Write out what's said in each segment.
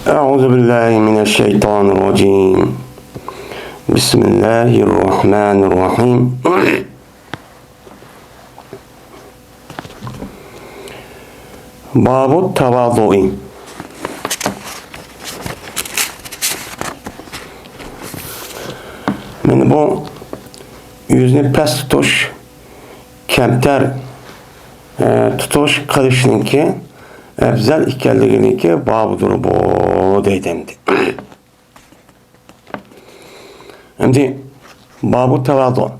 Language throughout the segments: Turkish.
أعوذ بالله من الشيطان الرجيم بسم الله الرحمن الرحيم باب التواضع من bu yüzünü pes tutuş kemter tutuş kılışınki efzel ikelliginiki babıdır bu deydimdi. Şimdi babu tevadu.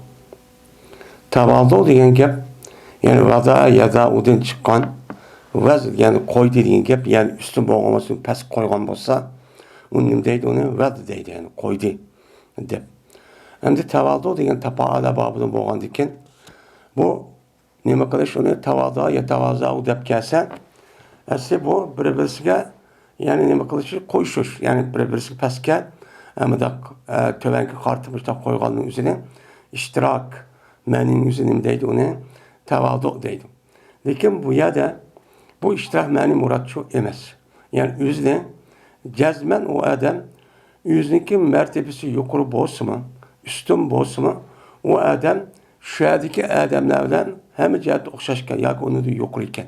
Tevadu degan gap yani vada ya da udin çıkan vaz yani koy degan gap yani üstün boğulmasın pes koygan bolsa onun deydi onu vaz deydi yani koydu dep. Şimdi tevadu degan tapaala babıdan boğan diken bu nima qilish uni tavadu ya tavazu deb kelsa asli bu bir-birisiga yani nima qilish qo'yishish yani bir-birisiga pastga amada tövenki qartib qo'yganning o'zini ishtirok ma'ning o'zi nima deydi uni tavadu deydi. Lekin bu yerda bu ishtirok ma'ni murod shu emas. Yani o'zini jazman u odam o'ziniki martabasi yuqori bo'lsa-mi, ustun bo'lsa-mi, u odam şu yerdeki adamlar bilan hamma jihatda o'xshashgan yoki unida yuqori ekan.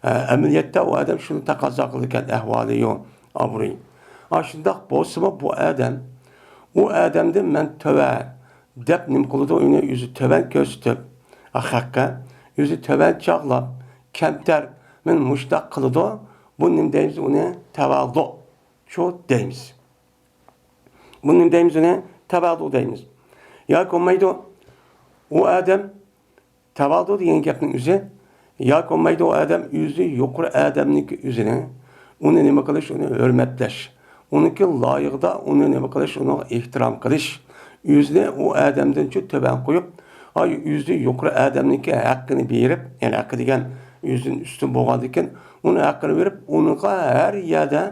Amaliyotda u odam shuni taqozo qilgan ahvoli yo'q, obro'y. Shundoq bo'lsa-mi bu odam u odamdan men tova deb nim qiladi, uni o'zi tovan ko'rsatib, haqqa o'zi tovan chaqlab, kamtar men mushtaq qiladi. Bu nim deymiz uni tavadu. Shu deymiz. Bu nim deymiz uni tavadu deymiz. Yoki olmaydi o adam tavadu degan gapning o'zi yoki olmaydi o adam o'zi yuqori odamniki o'zini uni nima qilish, uni hurmatlash, uniki loyiqda uni nima qilish, uni ehtirom qilish, o'zini u odamdan shu to'ban qo'yib, o'zi yuqori odamniki haqqini berib, ya'ni haqqi degan o'zining ustun bo'lgandikan, uni haqqini berib, unga har yerda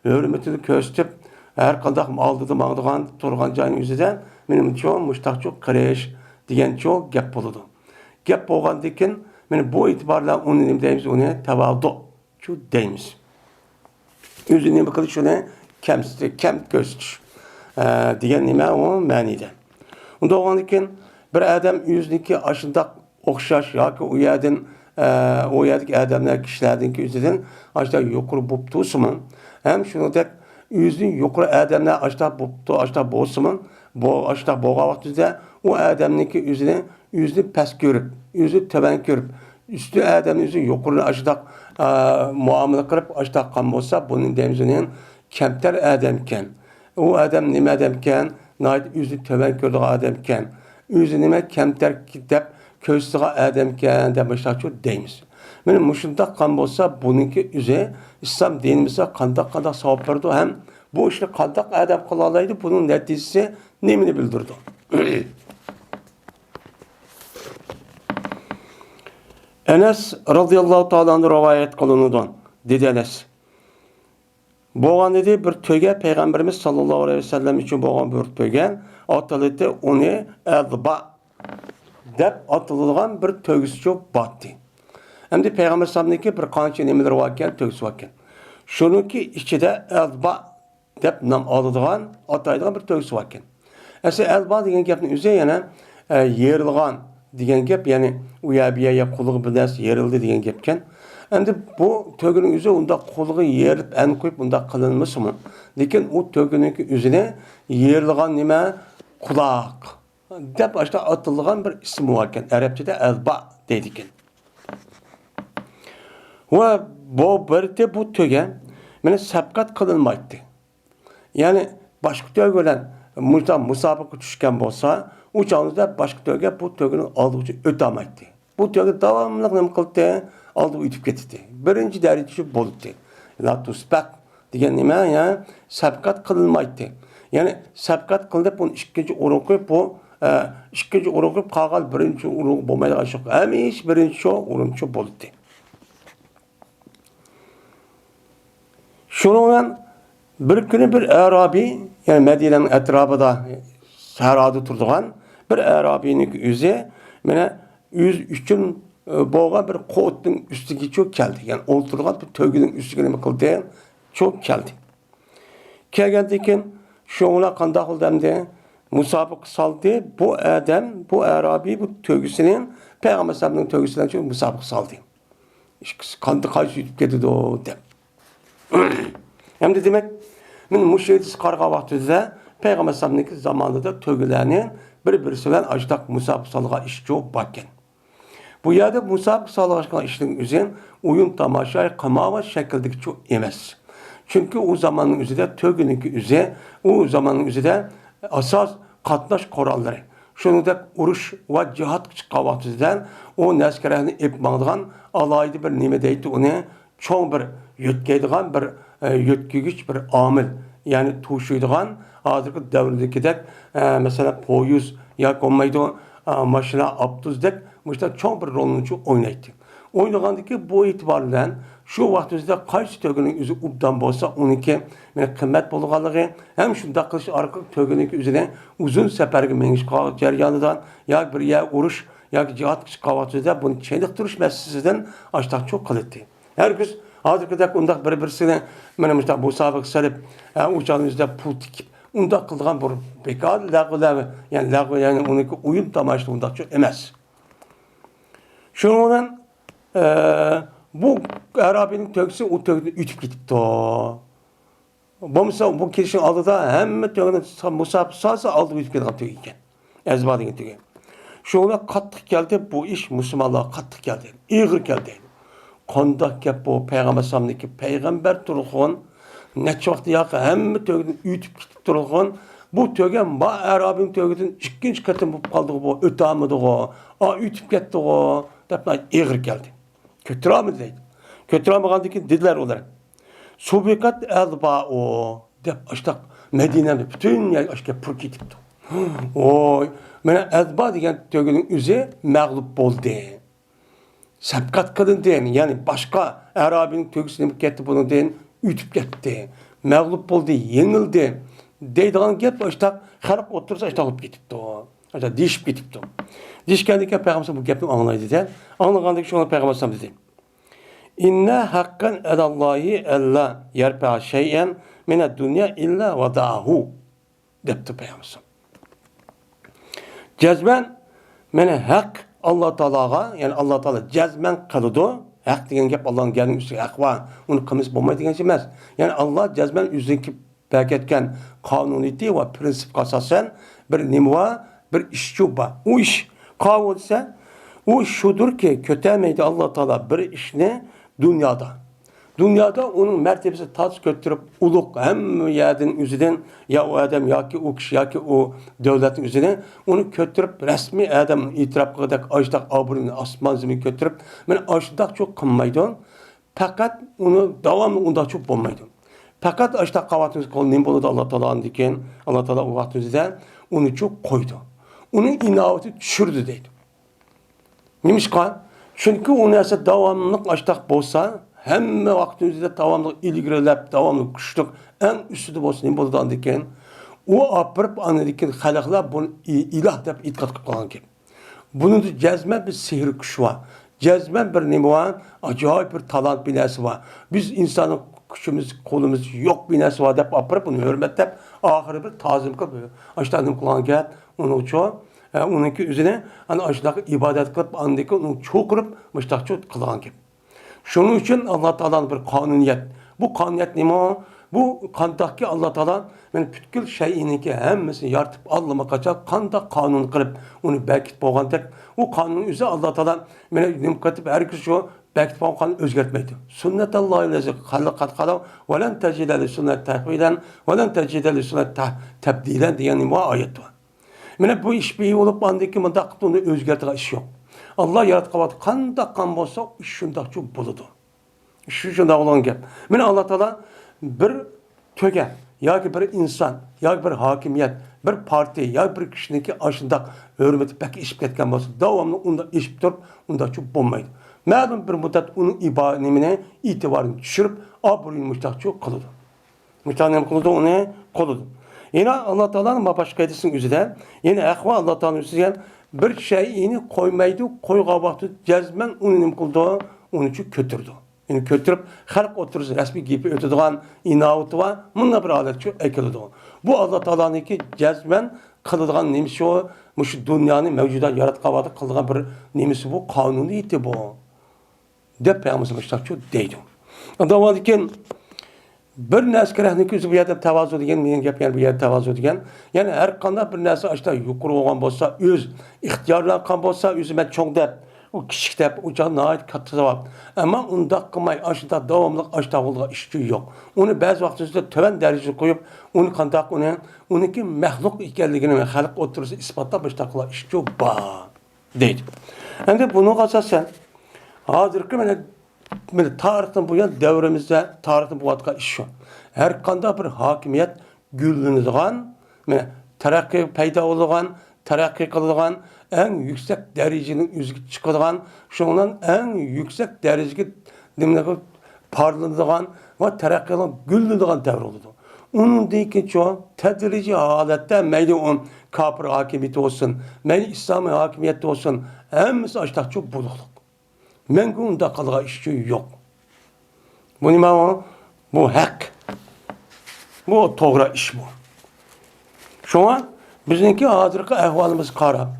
hurmatini ko'rsatib, har qanday oldida maqdigan turgan joyning o'zida menimcha mushtaqchoq qilish degan çok gap bo'ladi. Gap bo'lgandan keyin mana bu e'tiborla uni nima deymiz, uni tavadu shu deymiz. O'zini nima qilish, uni kam ko'rsatish degan nima u ma'nida. Unda bo'lgandan keyin bir odam o'ziniki ashundoq o'xshash yoki u yerdan o yerdagi odamlar kishilarningki o'zidan ashundoq yuqori bo'lib tursin, ham shuningdek o'zining yuqori odamlar ashundoq bo'lsin, bu ashundoq bo'lgan vaqtida o adamniki o'zini past ko'rib, o'zi tovan ko'rib, üstü adamni o'zi yuqorini ashundoq muomala qilib ashundoq qilgan bo'lsa, buning deymiz uni kamtar odam ekan. U odam nima odam ekan? O'zi tovan ko'radigan odam ekan. O'zi nima kamtar deb ko'rsatgan odam ekan deb ashundoq deymiz. Mana mushundoq qilgan bo'lsa, buningki o'zi islom dinimizda qanday savob berdi, ham bu ishni qanday odam qila oladi, buning natijasi nimani bildirdi. Enes radıyallahu ta'ala'nın rivayet kılınıdan dedi Enes. Boğan dedi bir töge Peygamberimiz sallallahu aleyhi ve sellem için boğan bir töge atıldı, onu elba deb atılgan bir tögüsü çok battı. Hem de Peygamber sallallahu bir kança nemeler varken tögüsü varken. Şununki içinde elba deb nam alıdığan ataydıgan bir tögüsü varken. Ese elba degan gapning o'zi yana yerilgan degan gap, ya'ni u ya qo'liga bilas yerildi degan gap ekan. Endi bu tögüning o'zi unda qo'liga yerib an qo'yib unda qilinmasmi? Lekin u tögüningki o'zini yerilgan nima quloq deb ashta atilgan bir ismi bor ekan. Arabchada elba deydi ekan. Va bu töge mana sabqat qilinmaydi. Ya'ni boshqa tög bilan musobaqa tushgan bo'lsa, u chog'da boshqa töga bu tögini oluvchi o'tamaydi. Bu töga davomli nima qildi? Olib o'tib ketdi. Birinchi daraja bo'ldi. La tusbaq degan nima? Ya sabqat qilinmaydi. Ya'ni sabqat qilib uni ikkinchi o'rin qo'yib, bu ikkinchi o'rin qo'yib qolgan birinchi o'rin bo'lmaydigan shu. Hamish birinchi o'rinchi bo'ldi. Shundan bir kuni bir Arabi, yani Medine'nin etrafında sarada turduğan bir Arabi'nin yüzü, mana yüz üçün boğan bir qo'tning ustiga çok geldi. Yani oturgan bir tögünün üstüne nima qildi? Çok geldi. Kelgendikin şoğuna kanda oldu musabık saldı. Bu adam, bu Arabi, bu tövgüsünün Peygamber Sallallahu tövgüsünden çok musabık saldı. Kandı karşı gitti o dem. Hem de demek men müşehidis qarğa vaqtida Peygamber Sallallahu zamanında tövgülerinin bir-birisi bilan ajdaq musabık salga iş çok bakken. Bu yerde musabık salga işin üzerine oyun tamaşa qamava şekildeki çok emas. Çünkü o zamanın üzerinde tövgününki üzerine o zamanın üzerinde asas katlaş koralları. Şunundak uruş ve cihat qavatidan o neskereni ipmağdıgan alaydı bir nime deydi onu çoğun bir yütkeydigan bir yütkügüç bir amil. Yani tuşuydigan hazırki devredekidek mesela poyuz ya olmaydı maşına abduzdek mesela çoğun bir rolunu oynaydı. Oynagandaki bu itibarla şu vaqtimizda qaysi tövgünün üzü ubdan bolsa oniki meni qimmat bo'lganligi ham shunda qilish orqali tövgünün üzüne uzun seferge menish jarayonidan ya bir ya urush yoki jihad qilish qavatida buni cheniqtirish masalasidan ashtaq çok qildi. Herkes hozirgidek undaq bir-birisini mana mushta bu sabiq salib o'chamizda pul tikib undaq qilgan bir bekor lag'lavi yani uniki o'yin tomosha undaq çok emas. Şundan bu Arabi'nin tövgüsü o tövgüden ütüp gitipti o. Bu kirişin aldıda hem tövgüden musab salsa aldı ütüp gitip tövgü iken. Ezba degan tövgü. Şuna kattık geldi bu iş Müslümanlığa kattık geldi. İğir geldi. Kondak gap bu Peygamber Sallallahu Peygamber turğun neçe vakti yakı hem tövgüden ütüp gitip turğun. Bu tövgü ma Arabi'nin tövgüden ikkinchi katın bu kaldı bu ötamıdı o. Ütüp gitti o. Depna İğir geldi. Kötüramı deydi. Kötüramıgandaki dediler olarak. Subikat elba'u dep açtak Medine'de bütün yer açka pır gitipti. Oy, mena elba degan tövgünün üzü mağlup oldu. Sabkat kılın deyin, yani başka Arabi'nin tövgüsünü gitti bunu deyin, ütüp gitti. Mağlup oldu, yenildi. Deydiğin gep açtak, xalq otursa açtak olup gitipti o. Açtak dişip gitipti o. Dişkendeki Peygamber bu gepini anlaydı de. Anlagandaki şunu Peygamber dedi. İnne hakkan edallahi ella yerpa şeyen mine dünya illa vadahu depti Peygamber. Cezmen mene hak Allah Teala'ga yani Allah Teala cezmen kılıdı. Hak degen gep Allah'ın geldiği üstü hak var. Onu kımız bulmayı degen şey emas. Yani Allah cezmen üzerindeki belki kanuniyeti ve prensip asasen bir nimva bir işçi var. O iş kavulsa o şudur ki kötemeydi Allah Teala bir işini dünyada. Dünyada onun mertebesi tas götürüp uluk hem yerden üzerinden ya o adam ya ki o kişi ya ki o devletin üzerine onu götürüp resmi adam itiraf kılacak açtak abrını asman zemin götürüp ben açtak çok kınmaydı. Fakat onu devamlı onda çok bulmaydı. Fakat açtak kavatımız kol nem boludu Allah Teala'nın diken Allah Teala o vaktimizde onu çok koydu. Onun inaveti düşürdü deydi. Neymiş kan? Çünkü onu ise devamlılık açtak bolsa hem vaktimizde devamlı ilgirilep, devamlı güçlük en üstüde bolsa ne boldan diken o apırıp anı diken halaklar bunu ilah deyip itikat kılıp kalan ki. Bunun da cezme bir sihir güçü var. Cezme bir nemi var, acayip bir talant binası var. Biz insanın güçümüz, kolumuz yok binası var deyip apırıp bunu hürmetlep ahırı bir tazim kılıyor. Açtağım kulağın gel, onu çoğu. Onunki üzerine hani aşağıdaki ibadet kılıp andaki onu çok kırıp müştakçı kılan gibi. Şunun için Allah Teala'nın bir kanuniyet. Bu kanuniyet ne mi? Bu kandaki Allah Teala yani bütün şeyinki hemsini yartıp Allah'ıma kaçak kanda kanun kırıp onu belki boğan tek o kanun üzerine Allah Teala yani nimkatip herkes şu belki boğan kanunu özgertmeydi. Sünnet Allah'ı lezi halakat kalav ve len tecide li sünnet tahvilen ve len tecide li sünnet tebdilen diyen ayet var. Mene bu iş bir olup andaki mındaq onu özgertiği iş yok. Allah yaratqavat qandaq qan bolsa iş şundaq çok buludu. Şu şundaq olan gap. Mene Allah Teala bir töge yoki bir insan yoki bir hakimiyet bir parti yoki bir kishiniki aşındaq hürmeti pek işip ketgan bolsa davamlı unda işip turib unda çok bo'lmaydi. Ma'lum bir muddat onun ibadenine itibarını düşürüp abroyunu müştaq çok kılıdı. Müştaq kılıdı onu kılıdı. Yine Allah Teala'nın başka edilsin üzerinde yine ahva Allah Teala'nın üzerinde bir şeyini koymaydı, koyga baktı, cezmen onu kıldı, onu için kötürdü. Yani kötürüp halk oturursa resmi gibi ötüdüğün inavıtı var. Bununla bir alet şu ekildi. Bu Allah Teala'nın ki cezmen kılıdığın nemisi o. Şu dünyanın mevcudat yaratqavadı kılıdığın bir nemisi bu. Kanuniyeti bu. Dep Peygamberimiz şu deydi. Adam var ki bir narsa kerakniki o'zi bu yerda tavazu degan men gap yani bu yerda tavazu degan. Yani har qanday bir narsa ashta yuqori bo'lgan bo'lsa, o'z ixtiyorlangan bo'lsa, o'zima cho'ng deb, u kichik deb, u joy nihoyat katta javob. Ammo undaq qilmay, ashta davomli ashta bo'lgan ish yo'q. Uni ba'zi vaqtlarda to'van darajaga qo'yib, uni qandaq uniki maxluq ekanligini xalq o'tirsa isbotlab boshqa ish bor deydi. Endi buni asosan hozirgi mana tarixdan bu yan davrimizda tarixdan bo'layotgan ish shu. Har qanday bir hokimiyat gullanadigan, mana taraqqiy paydo bo'lgan, taraqqiy qiladigan, eng yuksak darajaning o'ziga chiqadigan, shundan eng yuksak darajaga nimaga parlanadigan va taraqqiyot gullanadigan davr bo'ldi. Undan keyin tadrijiy holatda mayli kafir hokimiyati olsun, mayli islomiy hokimiyati olsun, hammasi ashtaqchi bo'ldi. Menga unda qilgan ishchi yo'q. Bu nima o? Bu haq. Bu to'g'ri ish bu. Shunga bizniki hozirgi ahvolimiz qarab,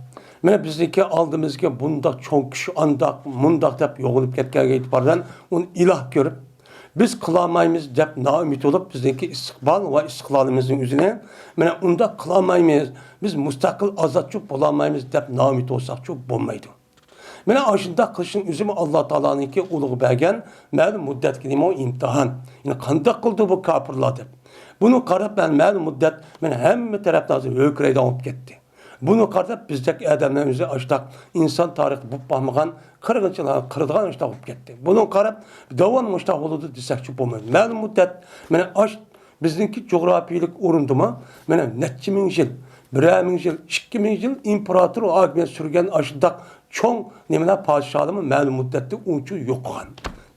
mana bizniki oldimizga bunda cho'ng kishi andaq, mundaq deb yo'g'ilib ketganiga e'tibordan uni iloh ko'rib, biz qilolmaymiz deb noumid bo'lib, bizniki istiqbol va istiqlolimizning o'zini mana unda qilolmaymiz, biz mustaqil ozodchi bo'lolmaymiz deb noumid bo'lsak-chi bo'lmaydi. Mana aşında qilishning o'zimi Alloh taoloninki ulug' bergan ma'lum muddatga nima imtihon. Yani qanday qildi bu kofirlar deb. Buni qarab ben ma'lum muddat men hamma tarafdan hozir ho'kraydan olib ketdi. Buni qarab bizdek odamlarimizni ashtaq inson tarixi bo'lib bo'lmagan qirg'inchilar qirdigan ashtaq olib ketdi. Buni qarab davom ashtaq bo'ldi desakchi bo'lmaydi. Ma'lum muddat mana ash bizniki coğrafiyalik o'rindimi? Mana necha ming yil, 1000 yil, 2000 yil imperator hokimiyat surgan ashtaq çoğun nimeler padişahımın ma'lum muddatda unchu yo'qolgan.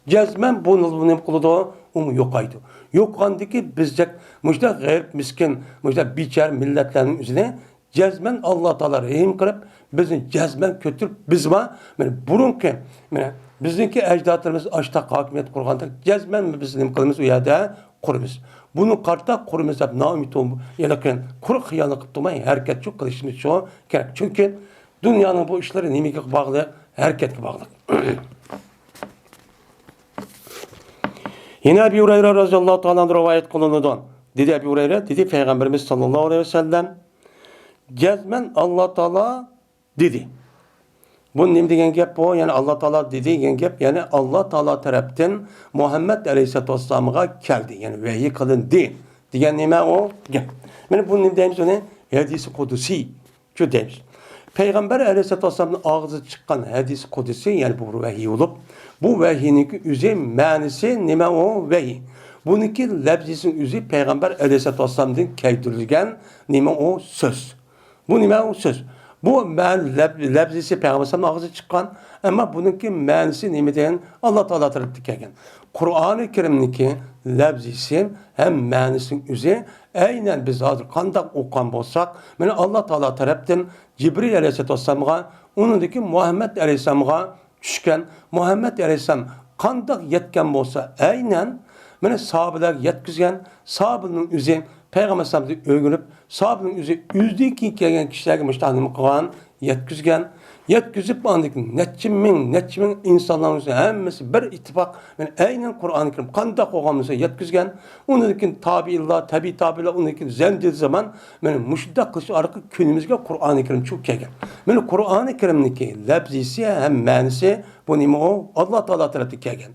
Jazman bunu nima qildi? Uni yo'qaydi. Yo'qgandiki bizdek mujda g'ayb miskin, mujda bichar millatlarning o'zini jazman Alloh taolo rahim qilib, bizni jazman ko'tirib bizma mana burunki mana bizniki ajdodlarimiz ashtaq hokimiyat qurganda jazman biz nima qilamiz u yerda quramiz. Bunu qarta quramiz deb noumid bo'lib, yalakan quruq xiyonat qilib turmay harakat qilishimiz shu kerak. Chunki dünyanın bu işleri nimaga bağlı, hareketga bağlı. Yine Ebu Hureyre radıyallahu ta'ala rivayet kılınıdan. Dedi Ebu Hureyre, dedi Peygamberimiz sallallahu aleyhi ve sellem, cezmen Allah Teala dedi. Bu nima degan gap bu? Yani Allah Teala dedi degan gap, yani Allah Teala tarafdan Muhammed aleyhissalatu vesselam'a geldi. Yani vahiy qilindi degan nima o gap. Mana bu nima deymiz uni? Hadis-i kudusi. Shu deymiz. Peygamber aleyhissalatu vesselam'ın ağzı çıkan hadis kudüsü yani bu vahiy olup bu vahiyinki üzü manisi nima o vahiy. Buniki labzisinin üzü Peygamber aleyhissalatu vesselam'dan kaydirilgen nima o söz. Bu nima o söz. Bu labzisi Peygamber aleyhissallam'ın ağzı çıkan ama bununki manisi nima degan Allah Teala tarafından kelgan. Kur'an-ı Kerim'niki labzisi hem manisinin üzü aynen biz hazır qandaq o'qgan bo'lsak, mana Allah Teala tarafından Cibril aleyhissalatu vesselam'a, onundaki Muhammed aleyhisselam'a tushgan, Muhammed aleyhisselam qandaq yetgan bo'lsa, aynen mana sahabeler yetkizgan, sahabenin o'zi Peygamber aleyhisselam'ı o'rganib, sahabenin o'zi o'zdiki kelgan kishilarga mustaqim qilgan, yetkizgan. Yetkizib andık neçe ming insanlarımızın hemmesi bir ittifak yani aynen Kur'an-ı Kerim qandaq olganmıza yetkizgen. Onunkin tabi'illah, tabi'lar onunkin zendil zaman yani müşiddak qilish arqı günümüzge Kur'an-ı Kerim çok kelgan. Yani Kur'an-ı Kerim'niki labzisi hem manisi bu nima o Allah Teala tarafından kelgan.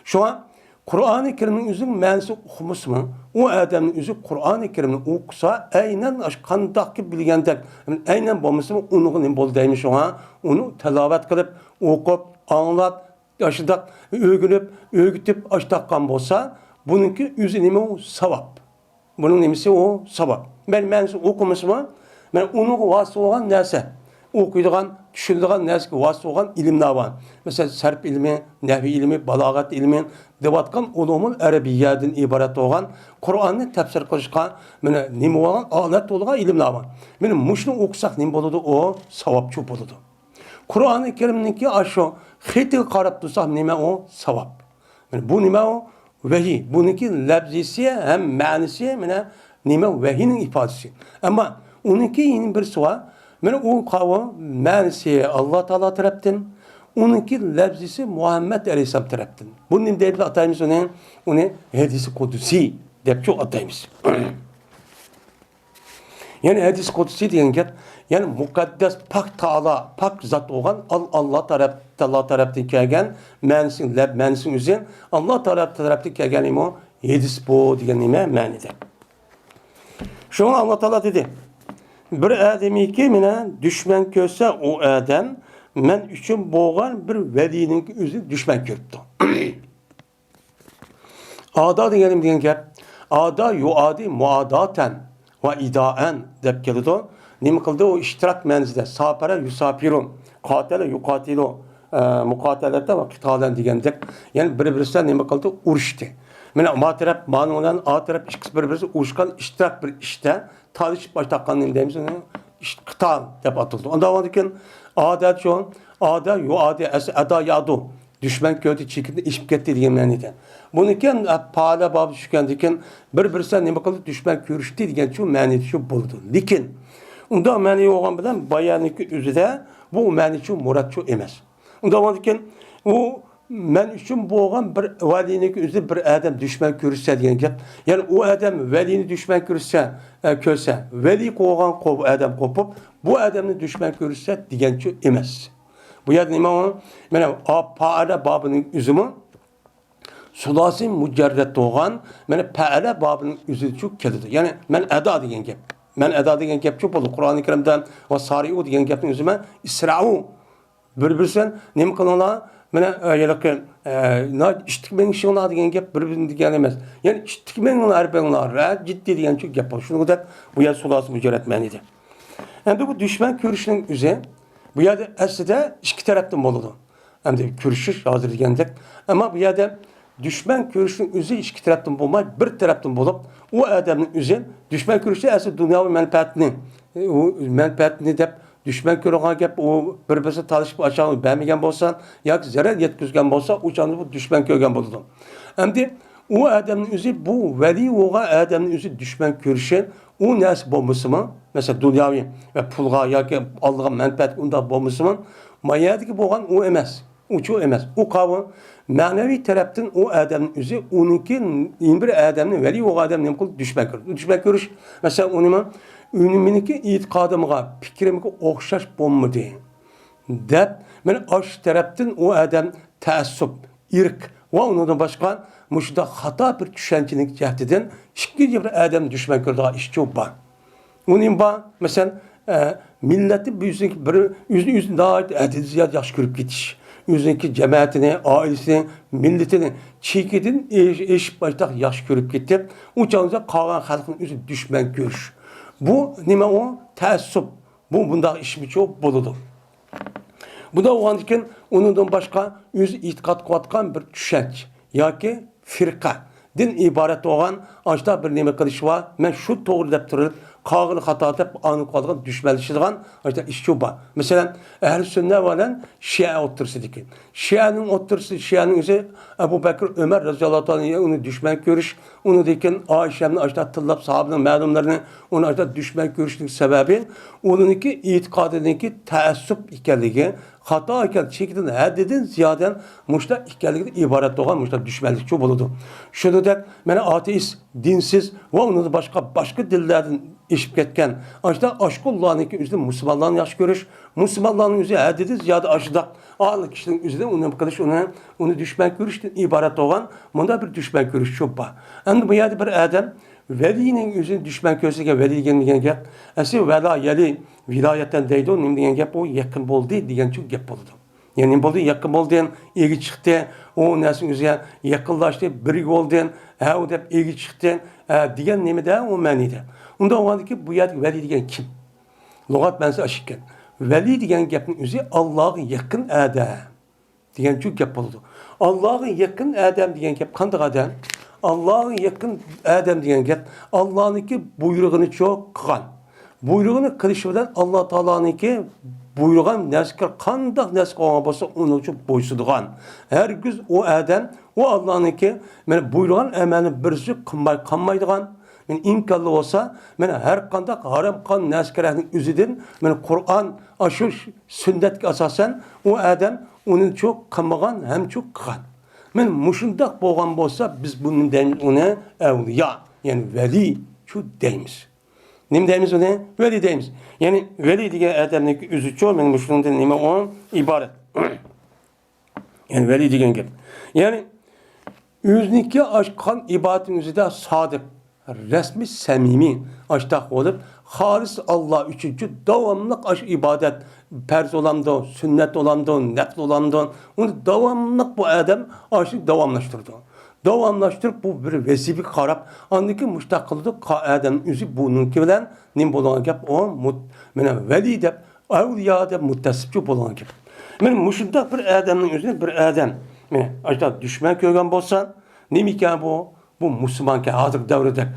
Şu an Kur'an-ı Kerim'in özünün mənisi oxumus mu? O adamın özü Kur'an-ı Kerim'ini okusa, aynen qandaq ki bilgendek, aynen bolmasa mı onun ne bol deymiş ona, onu telavet qilib, okup, anlap, aşıdaq, öğünüp, öğütüp, aştaqan bolsa, bununki özü nima o savap. Bunun nemisi o savap. Ben mənisi okumus mu? Ben onun vasıf olan nərsə. Okuyduğun, düşündüğün neski vasıf olan ilimler var. Mesela sarf ilmi, nehvi ilmi, balagat ilmi, devatkan ulumun Arabiyyadan ibaret olan Kur'an'ı tefsir kılışkan, nima olan alet olan ilimler var. Benim muşunu okusak nima boludu o savapçı boludu. Kur'an-ı Kerim'ninki aşu xiti qarab dursak nima o savap. Yani bu nima o? Vahiy. Bununki lafzisi hem manisi mana nima vahiyning ifodasi. Ama uniki yine birisi var. Mana o kavga manisi Allah Teala tarafından, uniki lafzisi Muhammed Aleyhisselam tarafından. Bunun deyip atayımız onu hadisi kudusi deyip çok atayımız. Yani hadis kudusi degan gap, yani muqaddas pak Taala, pak zat olgan Allah tarafından kelgan ma'nisini o'zi Allah tarafından kelgan imo hadis bu degan nima ma'nida. Şunu Allah Taala dedi. Bir adamiki mene düşman görse o adam men üçün boğan bir velinin özü düşman görüptü. Ada degan gap, ada yuadi muadaten ve idaen deb keldi. Nima qildi o iştirak ma'nosida sapara yusapirun, qatala yuqatilu, muqatalata ve qitalan degandek, yani bir-birisidan nima qildi? Urushdi. Mana ma taraf, ma'no bilan a taraf ikkisi bir-birisi urushgan iştirak bir ishda talishib boshlagan deymiz uni qital deb atildi. Ondan keyin adat şu, ada yuadi ada yadu. Düşman kötü çekildi, işip gitti degan ma'noda. Buniki pahala babı tushgandan bir-birisidan nima qildi? Düşman ko'rishdi degan shu ma'noda shu bo'ldi. Lekin unda ma'no yo'g'on bilan bayoniki o'zida bu ma'no shu murod shu emas. Unda keyin u men uchun bo'lgan bir valiyning o'zi bir odam dushman ko'rsa degan gap. Ya'ni u odam valiyni dushman ko'rsa, vali qo'ygan odam qo'pib, bu odamni dushman ko'rsa degan shu emas. Bu yerda nima? Mana paala bobining o'zimi sulasi mujarrad bo'lgan, mana paala bobining o'zi shu keladi. Ya'ni men ado degan gap. Men ado degan gap shu bo'ldi. Qur'oni Karimda va sariu degan gapning o'zima isra'u bir-birisidan nima qilinglar? Mana yalaqi ishtikmang shuna degan gap bir-birini degan emas. Ya'ni ishtikmanglar arbanglar jiddiy degan shu gap bor. Shuningdek bu yer sulasi mujarrad ma'nida. Endi bu dushman ko'rishning o'zi bu yerda aslida ikki tarafdan bo'ladi. Endi ko'rishish hozir degandek, ammo bu yerda dushman ko'rishning o'zi ikki tarafdan bo'lmay, bir tarafdan bo'lib, u odamning o'zi dushman ko'rishi asli dunyoviy manfaatni deb düşman ko'rgan gap u bir-birisi talishib ochani bermagan bo'lsa yoki zarar yetkazgan bo'lsa, o'chani bu dushman ko'rgan bo'ladi. Endi u odamning o'zi bu vali bo'lgan odamning o'zi dushman ko'rishi u narsa bo'lmasimi? Masalan, dunyoviy va pulga yoki olgan manfaat unda bo'lmasimi? Mayadagi bo'lgan u emas. Uçu emas. O kavga manevi taraftan o adamın özü onunki bir adamın veli o adam ne kıl düşman görür. Düşman görüş mesela onun önümünki itikadımga, fikrimge okşaş bulmadı. Dep men aş taraftan o adam taassup, irk ve ondan başka muşda hata bir düşüncenin cehdeden şikli bir adam düşman gördüğü işçi var. Onun ba mesela milleti yüzün daha ziyade yaş görüp gitiş. Yüzündeki cemaatini, ailesini, milletini çekidin eşip başta yaş görüp gitti. Uçağınıza kalan halkın yüzü düşman görüş. Bu nime o? Taassup. Bu bunda işimi çok buludu. Bu da o andiken onundan başka yüz itikat kuatkan bir düşünç. Ya ki firka. Din ibaret olan açta bir nime kılışı var. Ben şu doğru deyip durulup kağını hata edip anı kaldığı düşmanlaşılan işte işçi var. Mesela ehl-i sünnet olan Şia otursu dikin. Şia'nın otursu, Şia'nın ise Ebu Bekir Ömer radıyallahu anh'a onu düşman görüş, onu dikin Ayşe'nin açta tıllap sahabenin məlumlarını onu açta düşman görüşlük sebebi onunki itikadındaki taassup ikenliği, hata iken çekidin haddedin ziyaden muşta ikenliği ibaret olan muşta düşmanlıkçı buludu. Şunu da bana ateist, dinsiz ve onun başka dillerden işip ketken. Açta aşkullah'ın üzerinde Müslümanların yaş görüş, Müslümanların üzerinde haddedi ziyade aşıda ağırlık kişinin üzerinde onun arkadaş onu düşman görüşten ibaret olan bunda bir düşman görüş çok var. Yani bu yerde bir adam velinin üzerinde düşman görüşten veli gelmeyen gap. Aslında vela yeli vilayetten deydi o diyen gap o yakın oldu diyen çok gap oldu. Yani boldu yakın oldu diyen ilgi çıktı. O nesin üzerine yakınlaştı, birik oldu diyen o da ilgi çıktı diyen nemi de o manide. Onda o anda ki bu yerde veli diyen kim? Lugat bensi aşıkken. Veli diyen gapın üzeri Allah'ın yakın adam. Diyen çok gap oldu. Allah'ın yakın adam diyen gap kandık adam. Allah'ın yakın adam diyen gap Allah'ın ki buyruğunu çok kılan. Buyruğunu kılışıdan Allah Teala'nın ki buyurgan narsa qanday narsa qolgan bo'lsa, onun uchun bo'ysunadigan. Hergiz o adam, o Allah'ınki mana buyurgan amalni birisi qilmaydigan. Men imkonli bo'lsa, mana har qanday harom qon narsalarning o'zidan, mana Qur'on, shu sunnatga asosan o adam uni çok qilmagan, ham çok qilgan. Men mushundaq bo'lgan bo'lsa, biz bundan uni avliya, yani veli şu deymiz. Nima deymiz uni? Veli deymiz. Yani veli degan adamning o'zi cho'l, men mushundan nima on iborat. Yani veli degan gap. Yani o'ziniki oshqan ibodating o'zida sodiq, resmi, samimiy ashtaq bo'lib, xolis Allah uchun davomli ash ibodat, farz olamdı, sünnet olamdı, nafl olamdı. Onu davomli bu adam aşı davomlashtirdi. Davomlashtirib bu bir vazifa qarab, andiki mustaqillik adam o'zi buningki bilan nim bo'lgan gap o mana vali deb, avliyo deb muttasibchi bo'lgan gap. Men mushunda bir adamning o'zini bir adam, mana ashta dushman ko'rgan bo'lsa, nima ekan bu? Bu Müslümanken hazır devrede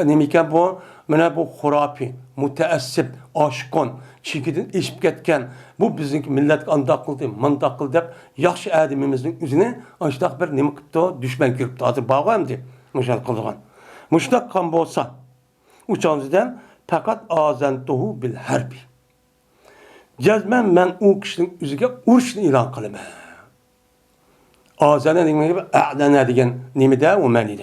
nimiken bu, mana bu hurafi, müteessip, aşkon, çikidin işip ketken, bu bizimki millet andaq qildi, mandaq qildi deb, yaxshi adamimizning o'zini ashtaq bir nima qilibdi, dushman ko'ribdi. Hozir bag'amdi, mushal qilgan. Mushtaq qan bo'lsa, uchanızdan faqat azantuhu bil harbi. Jazman men u kishining o'ziga urushni e'lon qilaman. Azana demek gibi a'lana degan nimada o ma'nida.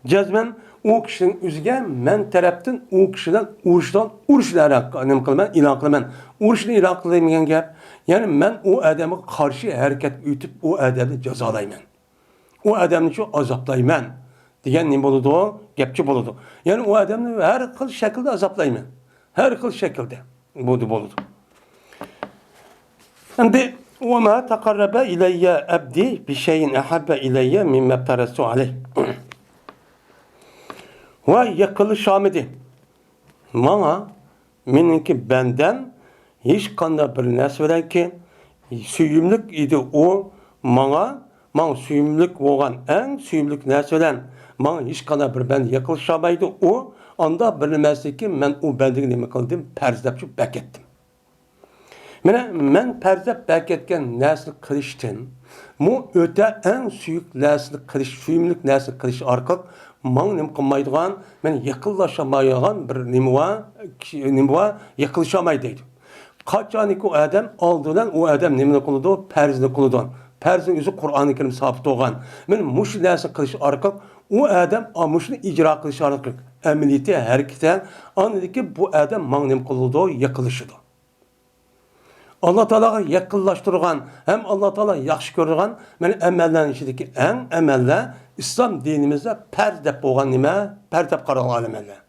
Jazman o kişinin o'ziga men tarafdan o kişiden urishlarni nima qilaman, e'lon qilaman. Urushni e'lon qiladigan gap, ya'ni men o odamga qarshi harakat uytib o odamni jazolayman. O odamni shu azoblayman degan nima bo'ladi o? Gapchi bo'ladi. Ya'ni o odamni har xil shaklda azoblayman. Har xil shaklda bo'ladi. Endi وَمَا تَقَرَّبَ إِلَيَّ أَبْدِي بِشَيْءٍ أَحَبَّ إِلَيَّ مِمَّا افْتَرَضْتُ عَلَيْهِ. Ve yakılışamidi. Bana meninki benden hiç kanda bir nesveren ki süyümlük idi o bana süyümlük olan en süyümlük nesveren bana hiç kanda bir ben yakılışamaydı o anda bilmezdi ki ben o bendeki nemi kıldım perzepçi bekettim. Men perzep beketken nesli kılıştın mu öte en süyük nesli kılış, süyümlük nesli kılış arkalık man nim qilmaydigan, men yaqinlashamaydigan bir nima yaqinlashamaydi. Qachoniki u odam oldidan u odam nimani qiladi? Farzni qiladi. Farzning o'zi Qur'oni Karim sabit bo'lgan. Men mush narsa qilish orqali u odam mushni ijro qilish orqali amaliyati harakatdan andiki bu odam man nim qiladi? Yaqinlashadi. Allah Teala'ga yakınlaştırgan, hem Allah Teala yaxshi ko'rgan, men amallarning ichidagi eng amallar İslam dinimizde perdep bo'lgan nima? Perdep qaragan amallar.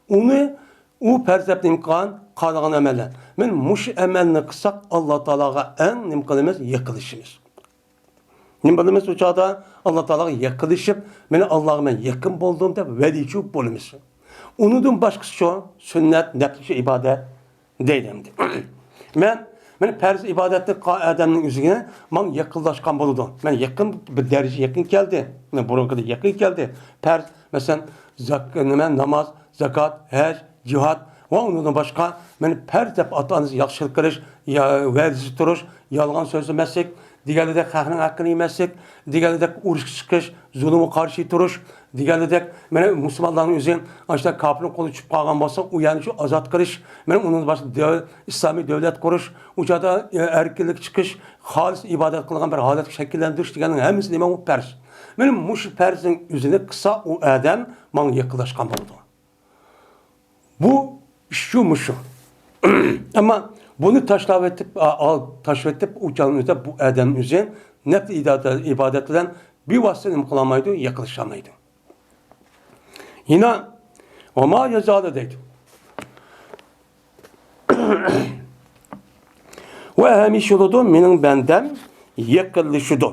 Uni u perdepni imkon qaragan amallar. Men mush amalni qilsak Allah Teala'ga eng nim qilamiz? Yaqinlashimiz. Nim bilamiz u chog'da Allah Teala'ga yaqinlashib, men Allohga men yaqin bo'ldim deb valichu bo'lamiz. Undan boshqasi shu sunnat, nafl ibodat deydi. Men farz ibadetli adamning o'ziga men yaqinlashgan bo'ladi. Men yaqin bir daraja yaqin keldi. Men burunqida yaqin keldi. Farz masalan namoz, zakat, haj, jihad va undan boshqa men farz deb ota-onani yaxshilik qilish, va'zi turish, yolg'on so'zlamaslik, deganidek xalqning haqqini yemaslik, deganidek urush chiqish, zulmga qarshi turish, deganidek mana musulmonlarning o'zi ashta kofirning qo'li tushib qolgan bo'lsa, u yana shu ozod qilish, men undan boshqa islomiy davlat qurish, u joyda erkinlik chiqish, xolis ibodat qilgan bir holat shakllantirish deganning hammasi nima u farz. Men mush farzning o'zini qilsa u odam menga yaqinlashgan bo'ldi. Bu şu. Ama bunu taşlab etip uçağınızda bu adam üzerine nefs ibadetinden bir vasıtanın kılamaydı, yaklaşamaydı. Yine ama yazalı deydi. Ve hemiş yoludu benim benden yaklaşıdı.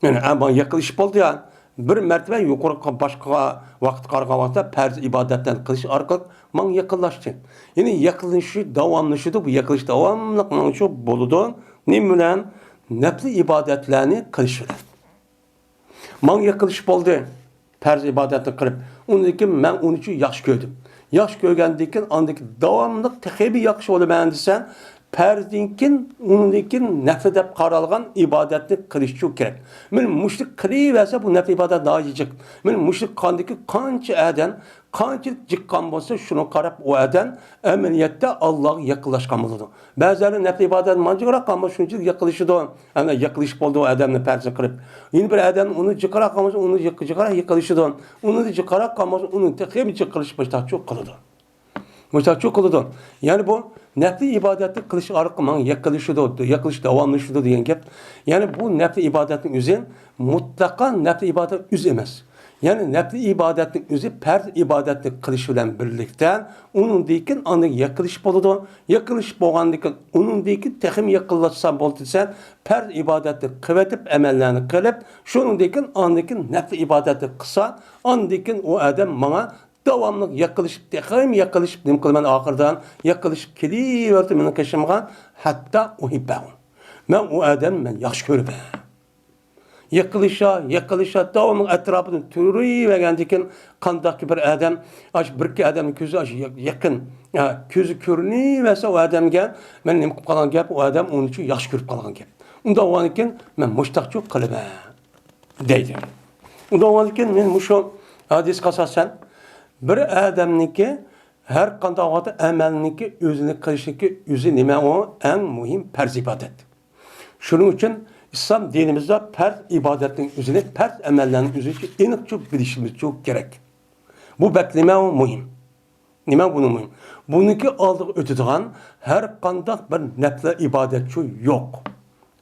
Yani ama yaklaşıp oldu ya. Bir mertebe yukarı başka vakit qarğavaqda farz ibadetden qilish orqali men yaqinlashdim. Ya'ni yaqinlashish davomlashadi, bu yaqinlash davomli men shu bo'ladi. Nim bilan nafl ibodatlarni qilish bilan. Men yaqinlash bo'ldi. Farz ibodatni qilib, undan keyin men uni uchun yaxshi ko'rdim. Yaxshi ko'rgandan keyin andaki davomli taxibi yaxshi bo'laman desan, Perzinkin, onunkin nefret deb qaralgan ibadetni qilish kerak. Men müşrik qilaversa bu nefret ibadet daha yiyecek. Men müşrik qandaki qancha adam, qancha jiqqan bo'lsa, shuni qarab o adam amaliyotda Allohga yaqinlashgan bo'ladi. Ba'zilari nefret ibadet manjiqroq qolma shunchalik yaqinlashadi. Ana yaqinlish bo'ldi o odamni parzi qilib. Yeni bir adam uni jiqroq qolmasa, uni jiqroq yaqinlashadi. Uni jiqroq qolmasa, uni texim jiqilish boshqa qiladi. Muhtaçlık kılıdı. Yani bu nefli ibadeti kılış arqıman yakılış davamlaşıdı diyen gep. Yani bu nefli ibadetin üzerine mutlaka nefli ibadet üz emez. Yani nefli ibadetin üzü per ibadetli kılış bilen birlikte onun dikin anı yakılış boludu. Yakılış boğan dikin onun dikin tehim yakıllaşsa boltuysa per ibadetli kıvetip emellerini kılıp şunun dikin anı dikin nefli ibadetli kısa anı dikin o adam bana davamlı yakılışıp, tekrar yakılışıp, dedim ki ben ahırdan yakılışıp keliverdi benim keşimga, hatta uhibbehu. Ben o adam ben yaxşı görüp. Yakılışa, davamlı etrafını türüyvergendikin kandaki bir adam, bir iki adamın közü yakın, közü körünüverse o adamga, ben neyim kalan gap, o adam onun için yaxşı görüp kalan gap. Onda o anıken ben muştakçı kılıp deydim. Onda o anıken ben muşu hadis kasasen, bir adamniki her qanday vaqtda amalniki o'zini qilishniki o'zi nima o eng muhim farz ibodat. Shuning uchun islom dinimizda farz ibodatning o'zini, farz amallarning o'zini aniq bilishimiz kerak. Bu nima o muhim. Nima buni muhim? Buniki oldiga o'tadigan har qanday bir nafla ibodatchi yo'q.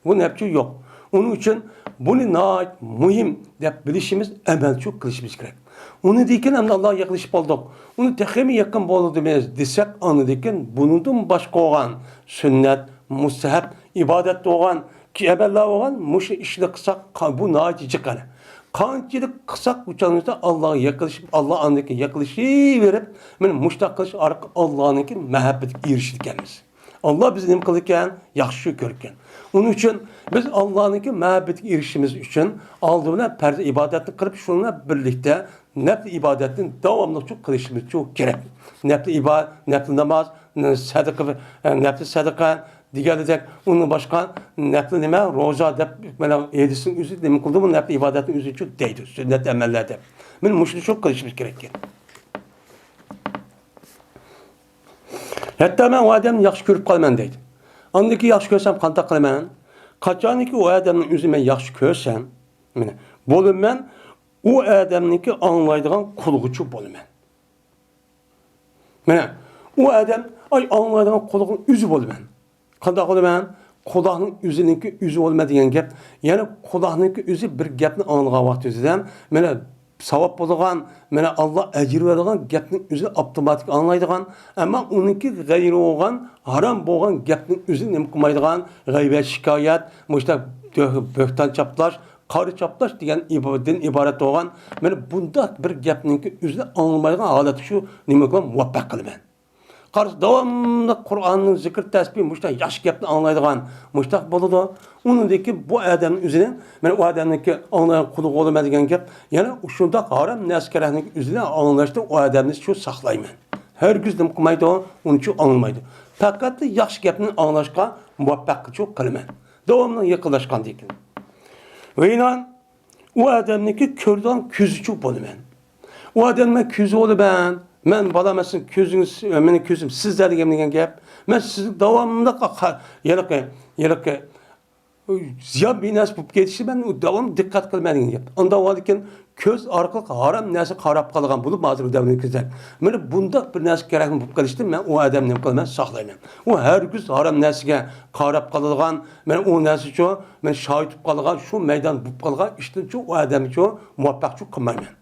Bu nafchi yo'q. Onun uchun buni muhim deb bilishimiz, amalchi qilishimiz kerak. Onu diken Allah yaklaşıp olduk. Onu tekemi yakın bolu desek onu diken bunun başka olan sünnet, mustahab, ibadet olan ki evvela olan muşu işle kısak bu naci çıkanı. Kancılık kısak uçanımızda Allah'a yaklaşıp Allah andaki yaklaşığı verip benim muştak kılıç arka Allah'ınki mehabbet erişirkenimiz. Allah bizi nem kılırken, yaxşı görürken. Onun için biz Allah'ınki mehabbet erişimiz için aldığına perde ibadetini kırıp şununla birlikte nefli ibadetin devamlı çok kılışımız çok gerek. Nefli namaz, nefli sadaka, diğerledek onun başka nefli neme, roza dep, yedisin üzü demin kıldı bu nefli ibadetin üzü çok değdi, sünnet emellerde. Benim muşlu çok kılışımız gerekir. Hatta ben o adamı yaxşı görüp kalman deydi. Andaki yaxşı görsem kantak kılman, kaçaniki o adamın üzüme yaxşı görsem, bolum ben, o adamniki anlaydıgan kulğucu bolum ben. O adam anlaydıgan kulğun üzü bolum ben. Kandak bolum ben, kulağının üzününki üzü olma diyen gap. Yani kulağınınki üzü bir gapni anlayan vaxt üzüden, savab bolğan, Allah ecir verdiğin gapning özü avtomatik anlaydigan, ama onunki gayri olğan, haram bolğan gapning özü nima qilmaydigan, g'aybet, şikayet, muşta böhtan çaplaş, qarı çaplaş degan ibadetten ibaret olğan, bunda bir gapningki özü anlamaydigan holat shu nima qilib muvaffaq qilman. Qarşı davamlı Kur'an'ın zikir tesbih muştak yaş gapni anlaydigan muştak boludu. Onundaki bu adamın üzerine o adamdaki anlayan kulu olma degan gap. Yani şunda haram neskerahning üzerine anlaştı o adamni şu saklayman. Her güzdüm qilmaydi o, onun için anılmaydı. Fakat yaş gapni anlaşqa muvaffaq çok qilman. Davamlı yaqinlashgan dekin. Ve inan o adamniki kördan küzücü boluman. O adamın küzü olu ben balamasın közünüz, benim közüm sizler degan gap. Ben siz davamlı yeraqe ziyan binas bo'lib ketishi ben davam dikkat qilmagan gap. Onda olarken köz orqali haram narsa qarab qolgan bo'lib hozir davomli ketadi. Meni bunda bir narsa kerak bo'lib qolishdi, men o odamni nima qilaman, saqlayman. U har kun haram narsaga qarab qolgan, men o narsa uchun men shohid bo'lib qolgan, shu maydon bo'lib qolgan ishni uchun o odam uchun muvaffaqchilik qilmayman.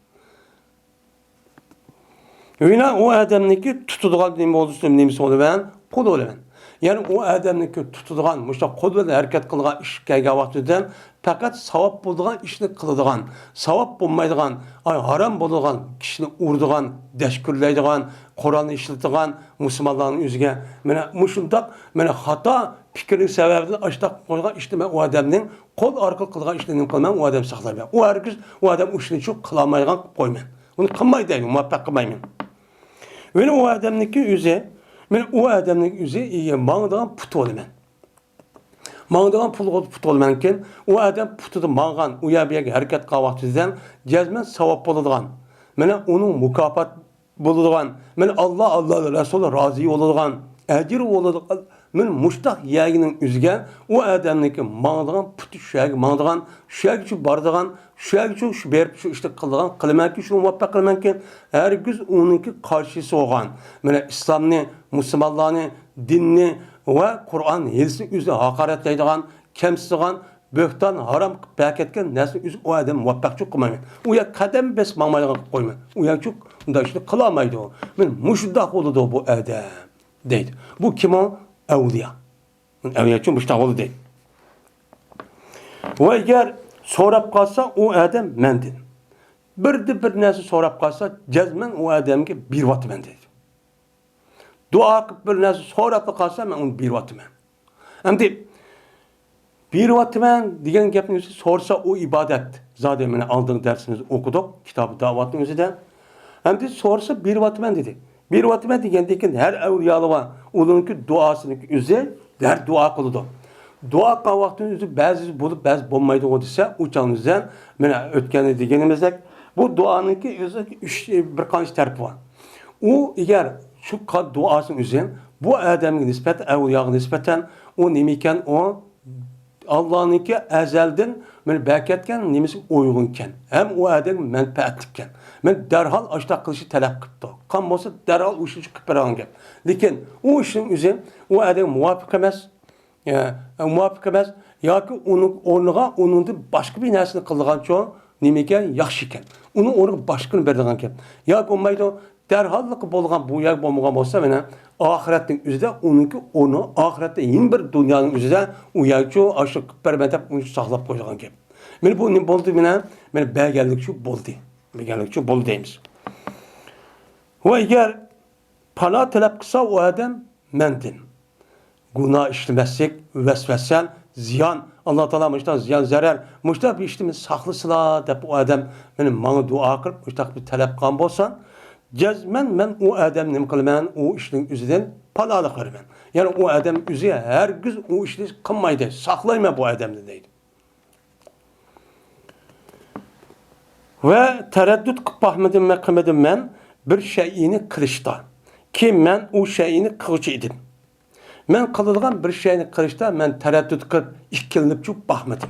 Yine o adamniki tutulgan nima bo'lsa nimasi bo'laman, qul bo'laman. Yani o adamniki tutulgan, muşta qul bilan harakat qilgan ish kelgan vaqtida faqat savob bo'ladigan ishni qiladigan, savob bo'lmaydigan, haram bo'ladigan kishini urdigan, dashkurlaydigan, Qur'onni ishlatigan musulmonlarning o'ziga mushundaq xato fikring sababidan ashtaq qo'ygan ishni men o odamning qo'l orqali qilgan ishni nima qilman, o odam saqlayman. U hargiz o odam ishni shu qila olmaydigan qo'yman. Uni qilmaydi, muvaffaq qilmayman. Ve o adamniki o'zi Men o adamning o'zi mangdigan put olaman. Mangdigan put olamankin, o adam putida manggan, u yerga harakat qilgan vaqtida jazman savob bo'ladigan. Mana uning mukofot bo'ladigan, mana Alloh Rasuli rozi bo'ladigan, ajr bo'ladigan. Men mushtaq yagining o'ziga o adamniki mangdigan puti shuyaga mangdigan, shuyaga shu bordigan, shuyaga shu berib shu ishni qildigan, qilmanki shu muvaffaq qilmanki, hargiz uningki qarshisi bo'lgan. Mana islomni, musulmonlarni, dinni va Qur'on yelsi o'zi haqoratlaydigan, kamsitgan, bo'xton harom qilib paketgan narsa o'zi o adam muvaffaqchi qilmayman. U yer qadam bes mangmaydigan qilib qo'yman. U yer chuk unda ishni qila olmaydi. Men mushundoq bo'ladi bu adam deydi. Bu kim o? Avliya. Avliya uchun mushtaq bo'ladi deydi. Va agar so'rab qolsa u adam mendan. Bir narsa so'rab qolsa jazman u odamga beryapman deydi. Duo qilib bir narsa so'rab qolsa men uni beryapman. Endi beryapman degan gapni o'zi so'rsa u ibodat. Zoda meni oldingi darsimizni o'qidik, kitob da'vatning o'zida. Endi so'rsa beryapman dedi. Beryapman degandan har avliyolar ularning duosiniki o'zi har duo qiladi. Duo qilgan vaqtida o'zi ba'zi bo'lib, ba'zi bo'lmaydi desa, u chog'imizdan mana o'tgani deganimizdek, bu duoniki o'zi bir qancha taraf bor. U agar shu duosini o'zi bu odamga nisbatan, avliyoga nisbatan u nima ekan, u Allohniki azaldan men bakatgan nimasi uyg'un ekan. Ham u odam manfaatli ekan. Men darhol ashta qilishni talab qilibdi. Qan bo'lsa darhol o'sha qilib beragan gap. Lekin u ishning o'zi u odam muvofiq emas. Muvofiq emas yoki uning o'rniga uningdan boshqa bir narsani qilgancha nima ekan, yaxshi ekan. Uni o'rniga boshqani beradigan gap. Yoki bo'lmaydi, darhollik bo'lgan bu yer bo'lmagan bo'lsa, mana oxiratning o'zida uningki o'rni oxiratda yeni bir dunyoning o'zida u yercha ashta qilib bermay deb uni saqlab qo'ygan gap. Men bu nima bo'ldi mena? Men berganlik shu bo'ldi. Berganlik shu bo'ldi deymiz. Va agar pala talab qilsa u odam mendan günah işlemezsek, vesvesen, ziyan, Allah Teala müştak ziyan, zarar, müştak bir işimiz saklısıla dep o adam benim bana dua kılıp, müştak bir talep kan bolsan, cezmen men o adam nim kılman, o işin üzerinden palalı kırman. Yani o adam üzeri her gün o işini kılmaydı, saklayma bu adamı deydi. Ve tereddüt kılıp bakmadım ve kılmadım men bir şeyini kırışta. Ki men o şeyini kılıcı idim. Men qiladigan bir şeyni qilishda men taraddud qilib, ikkilanib chub baxmadim.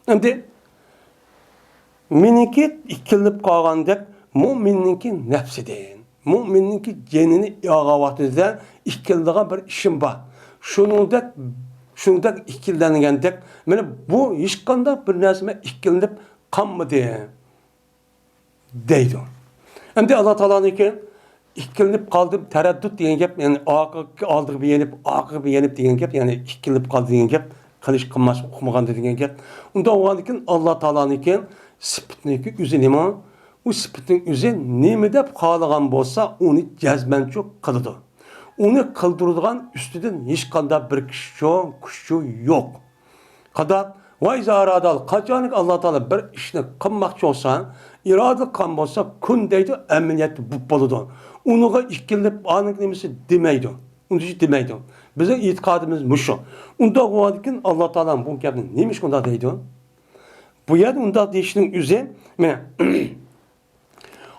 Endi meniki ikkilanib qolgandek, mu'minninki nafsidan, mu'minninki jenini yog'avatida ikkilanadigan bir ishim bor. Shuningdek ikkilangandek, meni bu hech qanday bir narsama ikkilanib qolmadi deydi. Endi Alloh taolaniki ikkilanib qoldim, taraddud degan gap, ya'ni oldiga yenib, orqaga yenib degan gap, ya'ni ikkilanib qoldi degan gap, qilish qilmas o'qimagan degan gap. Unda o'g'andikin Alloh taoloniki sifatniki o'zi nima? U sifatning o'zi nima deb xohlagan bo'lsa, uni jazmanchi qiladi. Uni qildiradigan ustidan hech qanday bir kuch yo'q. Qadar va izaradal qachonki Alloh taolo bir ishni qilmoqchi bo'lsa, iroda qilgan bo'lsa, kun deydi, amaliyat bo'ladi. Unuğa ikkilanib aning nimasi demaydi. Uni demaydi. Bizning e'tiqodimiz mushu. Unda o'g'adikin Alloh taolo bu gapni nima shunday deydi? Bu yerda unda deyishning o'zi, mana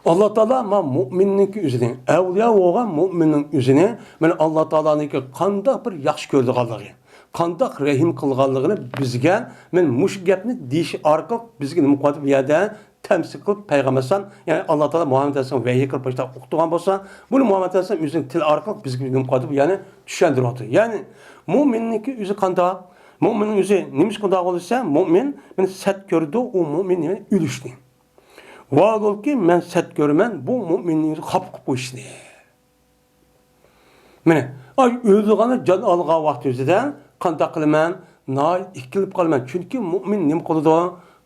Alloh taolo ma mu'minniki o'zini, avliyo bo'lgan mu'minning o'zini, mana Alloh taoloniki qanday bir yaxshi ko'rdiganligi, qanday rahim qilganligini bizga men mush gapni deyish orqali bizga nima qilib bu yerda temsil qilib payg'ambarsan, ya'ni Alloh taolo Muhammad alayhisalom vahiy qilib boshda o'qitgan bo'lsa, buni Muhammad alayhisalom o'zining til orqali bizga nima qilib ya'ni tushuntiryapti. Ya'ni mu'minniki o'zi qanday? Mu'minning o'zi nima qanday bo'lsa, mu'min men sat ko'rdi, u mu'min nima ülüşni. Va'dolki men sat ko'raman, bu mu'minning xaf qilib qo'yishni. Mana ay o'ldigani jon olgan vaqt o'zida qanday qilaman? Nay ikkilib qolman. Chunki mu'min nima qiladi?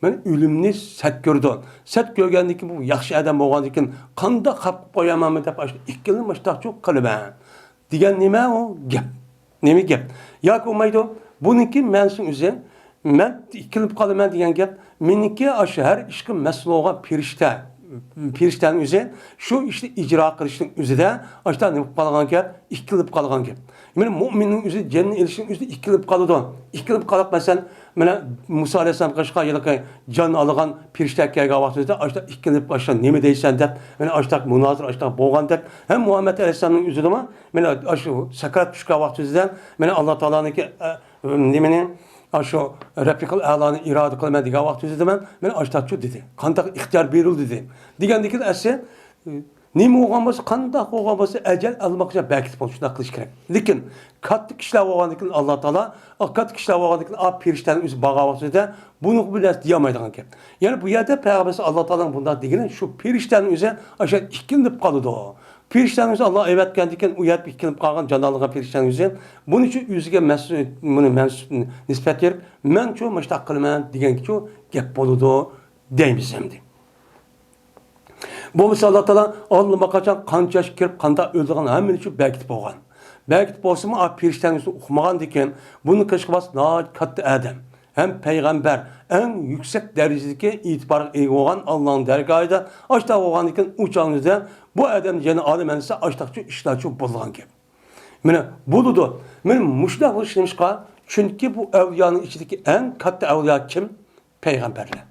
Men o'limni sat ko'rdim. Sat ko'rgandan keyin bu yaxshi odam bo'lgandan keyin qanday xaf qo'yamanmi deb ikkilanib mashtoqchoq qilaman. Degan nima u gap? Nima gap? Yoki bo'lmaydi. Buniki mensin o'zi men ikkilanib qolaman degan gap. Meniki ash har ishga mas'ul bo'lgan firishta periştenin üzü şu işte icra kılışın üzü de işte ne kalgan gap, ikilip kalgan gap. Yani müminin üzü cennet ilişkin üzü ikilip kalıdı. İkilip kalıp mesela Musa Aleyhisselam kaşka yılki can alıgan periştek gelge vaxtında işte ikilip başta neme deysen dep, yani işte münazır işte boğan dep. Hem Muhammed Aleyhisselam'ın üzü de ama şu sakarat çıkan vaxtında Allah Teala'nın ki nemenin şu replikal alanı irade kılma diye vaxtında ben açtaçu dedi. Kandak ihtiyar verildi dedi. Digandaki de ese nima olganmasa qandaq olganmasa ajal almoqcha bakit bo'lish shunday qilish kerak. Lekin katta kishilar olgandan Alloh taolo katta kishilar olgandan a perishtaning o'zi bag'avasida buni bilan deyamaydigan ekan. Ya'ni bu yerda payg'ambar Alloh taoloning bunday degani shu perishtaning o'zi o'sha ikkilinib qoladi. Perishtaning o'zi Alloh aytgan ekan, u yerda ikkilinib qolgan jononliga perishtaning o'zi buning uchun o'ziga mas'ul buni mansub nisbat berib, men shu mushtaq qilaman deganki gap bo'ladi deymiz endi. Bu mesela Allah Teala alnıma kaçan kanca yaş kirip kanda öldüğün hemen için belki boğan. Belki boğsa mı a perişten üstü okumagan diken bunu kışkıbas naat kattı Adem. Hem peygamber en yüksek derecedeki itibar olan Allah'ın dergahıyla açta oğan diken uçağınızda bu Adem cennet alem endisi açtakçı işlerçi bulduğun gibi. Mene buludu. Mene muşlah oluş demiş ki çünkü bu evliyanın içindeki en kattı evliya kim? Peygamberler.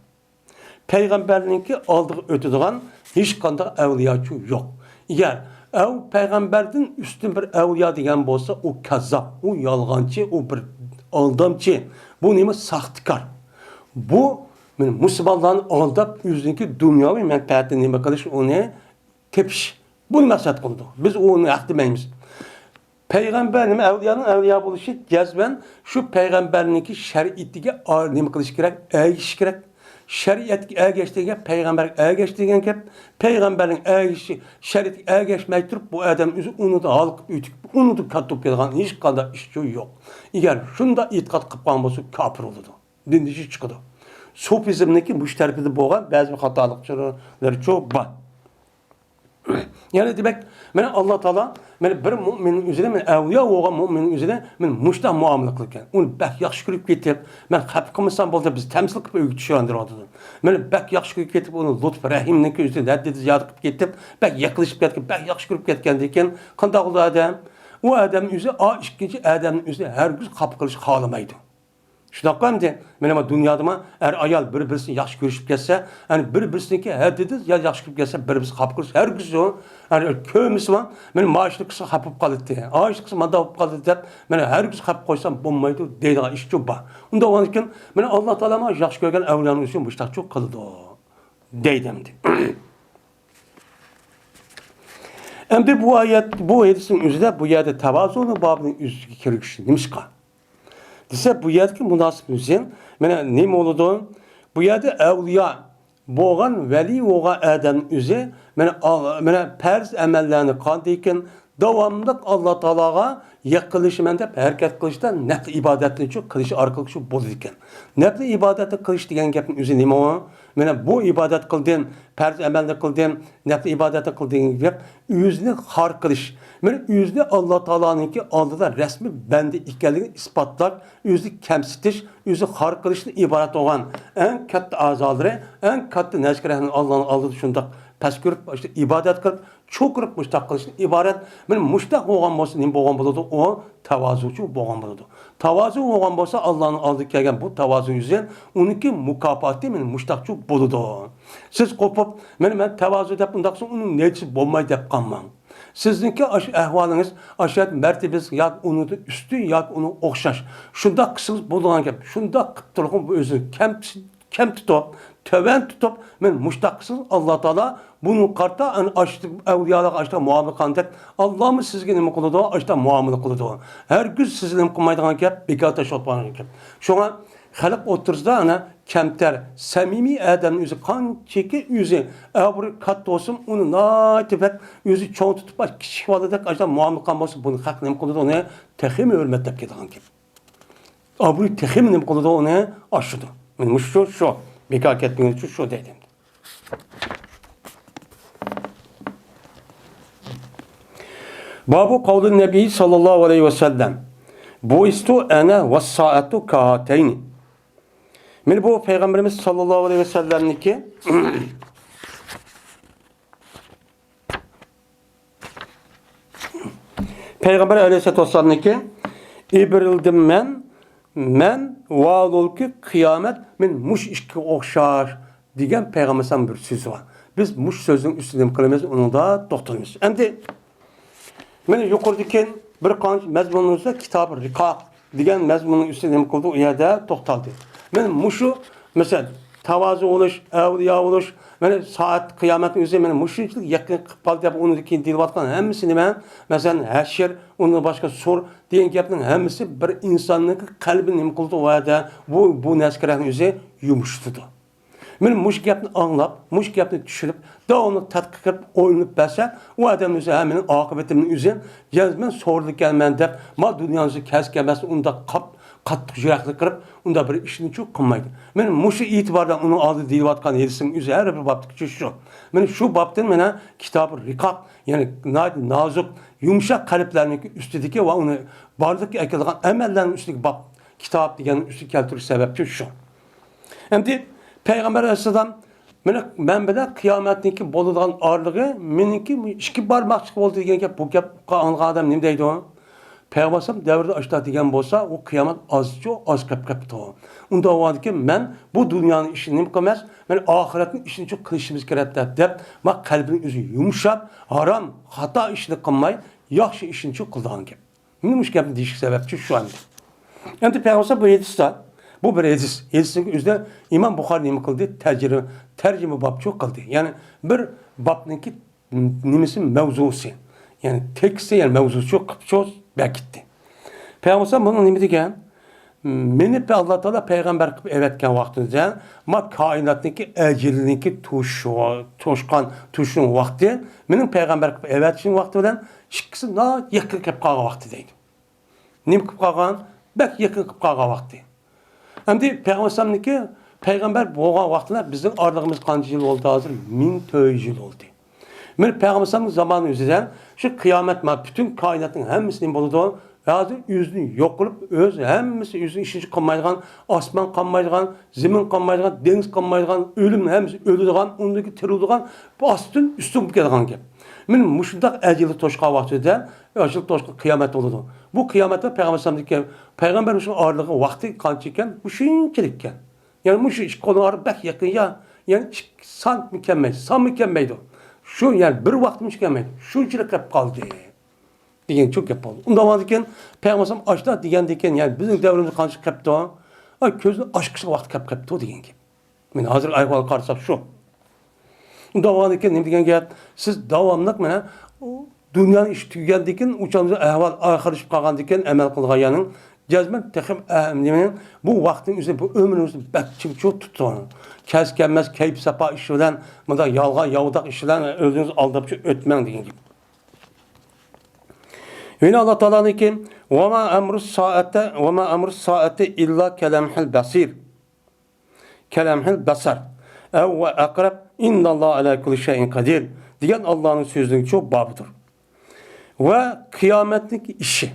Peygamberliğinki aldığı ötüdüğün hiç kanda evliyaçı yok. Eğer peygamberden üstün bir evliya diyen olsa o kazzap, o yalgancı, o bir aldamcı. Bu neymiş? Sahtikar. Bu Müslümanların aldap yüzündeki dünyavi menfaatini neyme kılış onu tepiş. Bunu maksat kıldı. Biz onu ahdimeyiz. Peygamberin evliyanın evliya buluşu cezben şu peygamberliğinki şer'ittige neyme kılış gerek, eğiş gerek. Şeriat geçtiğinde peygamber geçtiğinde hep peygamberin şeriat geçmeyi durup bu adam onu da alıp ütük onu da katıp gelgan hiç kadar iş yok. Eğer şunda itikat kıpkan olsa kafir oldu. Dindici çıkdı. Sufizmdeki müşterikide boğan bazı hatalıkçıları çok var. Yani demek Allah Teala bir müminin üzerine evliya olan müminin üzerine müştah muamele kılırken onu bek yaxşı görüp getip kapkımızdan bolsa biz temsil kılıp öğütüşündürüyordu. Bek yaxşı görüp getip onu lütf rahimniki üzerine neddedi ziyaret kılıp getip bek yakılışıp getip bek yaxşı görüp getken deyken kandak oldu adam o adam üzerine ikinci adamın üzerine her gün kapı kılış kalamaydı. Şuna qamdı. Men dünyada er ayal bir-birisini yaxşı görüşüp gelse, yani bir-birisiniki her dedi ya yaxşı görüp gelse bir-birisi kapı kılış. Her gün o yani köymüsü var. Men maaşlı kısa kapıp kalıttı. Ağaçlı kısa manda kapıp kalıttı. Men her gün kapıp koysam bulmaydı. Deydi iş çok var. Onda o anken men Allah Teala'ma yaxşı görgen evliyanın için bu işler çok kalıdı. Deydimdi. Hem bu ayet bu hadisin üzerinde bu yerde tevazunun babının üstü kirikişi demiş ki. Dese bu yerdeki münasip müziğin ne oldu? Bu yerde evliya boğan veli oğa adam üzü perz emellerini kandıyken devamlı Allah Teala'ga yakılışı mendep hareket kılıştan nefli ibadetini çok kılışı arkalışı bozulurken. Nefli ibadeti kılış diyen gapın üzü ne o? Bu ibadet kıldığın, perz emelini kıldığın, nefli ibadeti kıldığın gibi yüzünü har kılış. Yüzünü Allah Teala'nınki aldılar resmi bende ikenliğini ispatlar, yüzünü kemsitiş, yüzünü har kılışın ibaret olan en katta azaları, en katta neşkerehinin Allah'ın aldığı şundak pes görüp işte ibadet kılıp çok görüp müştak kılışın ibaret. Müştak olan olsa ne boğan buludu? O tavazucu boğan buludu. Tavazu olan olsa Allah'ın aldığı gelgen bu tavazu yüzünden onunki mukafati müştakçu buludu. Siz kopup ben tavazu deyip bundaksın onun neycisi bulmayı deyip kanman. Sizinki ahvalınız aşağı mertebesi ya onu da üstü ya onu okşaş. Şunda kısınız bulunan gibi. Şunda kıptırlıkın bu özü kem tutup, töven tutup müştaksız Allah Teala bunu karta açtı evliyalık açtı muamele kandet. Allah mı sizge nime kılıdı? Açtı muamele kılıdı. Her gün sizin kılmaydıgan gap bekata şotpanan gap. Şuna halk otursa ana kemter samimi adamın yüzü kan çeki yüzü abur kat olsun onu natifet yüzü çoğun tutup kişi valadak açtı muamele kanması bunu hak nime kılıdı onu tehim hürmetlep gidigan gap. Abur tehim nime kılıdı onu aşıdı. Şu. Bekak etmeyin şu dedim. Babu kavlun Nebi sallallahu aleyhi ve sellem. Bu istu ene ve saatu kahateyni. Bu Peygamberimiz sallallahu aleyhi ve sellem'in ki Peygamber Aleyhisselatü Vesselam'daki İbrildim men vaad ol ki kıyamet men muş işki okşar degan Peygamber'den bir sözü var. Biz muş sözün üstüne kılımız, onu da doktorumuz. Endi meni yukarıdaki bir qancha mazmunumuzda Kitab-ı Riqaq degan mazmunun üstüne kıldı, o yerde to'xtaldi. Men muşu mesela tavazu oluş, avliya oluş, meni saat kıyametin üzerine meni muşunchilik yakın qilib qoldi deb uni keyin deyotgan hammasini men masalan hashir, uni boshqa sur degan gapning hammasi bir insonning qalbini nima qildi, o yerda bu naskarning o'zi yumshatdi. Men mush gapni anglab, mush gapni tushunib, davomli tadqiq qilib, o'ylanib bersa, u odam o'zi mening oqibatimning o'zi jazman so'rlik kelman deb, ma dunyoni kasb emas, unda qattiq yurakli qilib, unda bir ishni chu qilmaydi. Men mushu e'tibordan uni oldi deyotgan yersin o'zi har bir bobda shu. Men shu bobdan mena Kitab-ı Riqaq, ya'ni nozik, yumshoq qalblarning ustidagi va uni barlik aytilgan amallarning ustidagi bob kitob degan ustiga keltirish sababchi shu. Endi Peygamber Aleyhisselam men bilan qiyomatniki bo'ladigan orlig'i meniki ikki barmoqchi bo'ldi degan gap, bu gap qanqa odam nima deydi o? Peygamber davrida ashta degan bo'lsa, u qiyomat ozcho oz qilib qapti. Unda o'yladiki, men bu dunyoning ishini nima qilmas, men oxiratning ishini chu qilishimiz kerak deb, men qalbining o'zi yumshab, harom, xato ishni qilmay, yaxshi ishni chu qilgan gap. Men bu gapni deyish sababchi shu anda. Endi Peygamber bu yetishsa, bu bir hadis. Hadisin üzerinde İmam Bukhari nima qildi? Tercüme bab çok qildi. Yani bir babniki nimesi mevzusu. Yani teksti, yani mevzusu çok bekletti. Peygamber bunun nima degan? Meni Allah Teala peygamber qilib evetken vaqtida, ma kainatdagi ajiliniki to'shqan vaqti, mening peygamber qilib evetishim vaqti bilan ikkisi yaqin kelib qolgan vaqti deydi. Nima qilib qolgan? Bak yaqin qilib qolgan vaqti. Endi peygamber bo'lgan vaqtida bizning orlig'imiz qancha yil bo'ldi hozir? 1400 yil oldu. Men Peygamberimiz zamanı o'zidan shu qiyomat bütün koinotning hammasini bo'ladi. Hozir o'zini yo'q qilib, o'z hammasi o'zini ishini qilmaydigan, osmon qolmaydigan, zamin qolmaydigan, dengiz qolmaydigan, o'lim hammasi o'ladigan, undagi tiriladigan, üstün keladigan gap. Men mushundaq ajili to'shqan vaqtida, ajil to'shqan qiyomat bo'ladi. Bu qiyomatda Peygamber shu orlig'i vaqti qancha ekan? Bu shunchalik ekan. Yani bu ish qo'llar bak yaqin ya, yani san mükemmeldi. Şu yani bir vaqtimiz kelmaydi. Shunchalik qilib qoldi. Degan çok gap bo'ldi. Unda bo'lgan Peygamber ochda degan yani bizning davrimiz qancha qilibdi? Ko'zni ochqish vaqt qilibdi degan gap. Men hozir ahvol qarasak shu. Unda bo'lgan nima degan gap? Siz davomli mana dunyoning ish tugagandikin, uchamizda ahvol oxirlashib qolgandikin amal qilganing jazman texim bu vaqtning o'zi, bu ömrünüzü bakchim çok tutun. Keskenmez keyif sapa iş bilan, bunda yalg'on yovdaq ish bilan o'zingizni aldab o'tmang degan gap. Yine Allah Teala'nınki ve ma amrus saati illa kelamhil basir. Kelamhil basar. Ve akrab innallahu ala kulli şeyin kadir. Diyen Allah'ın sözünün çok babıdır. Ve kıyametlik işi.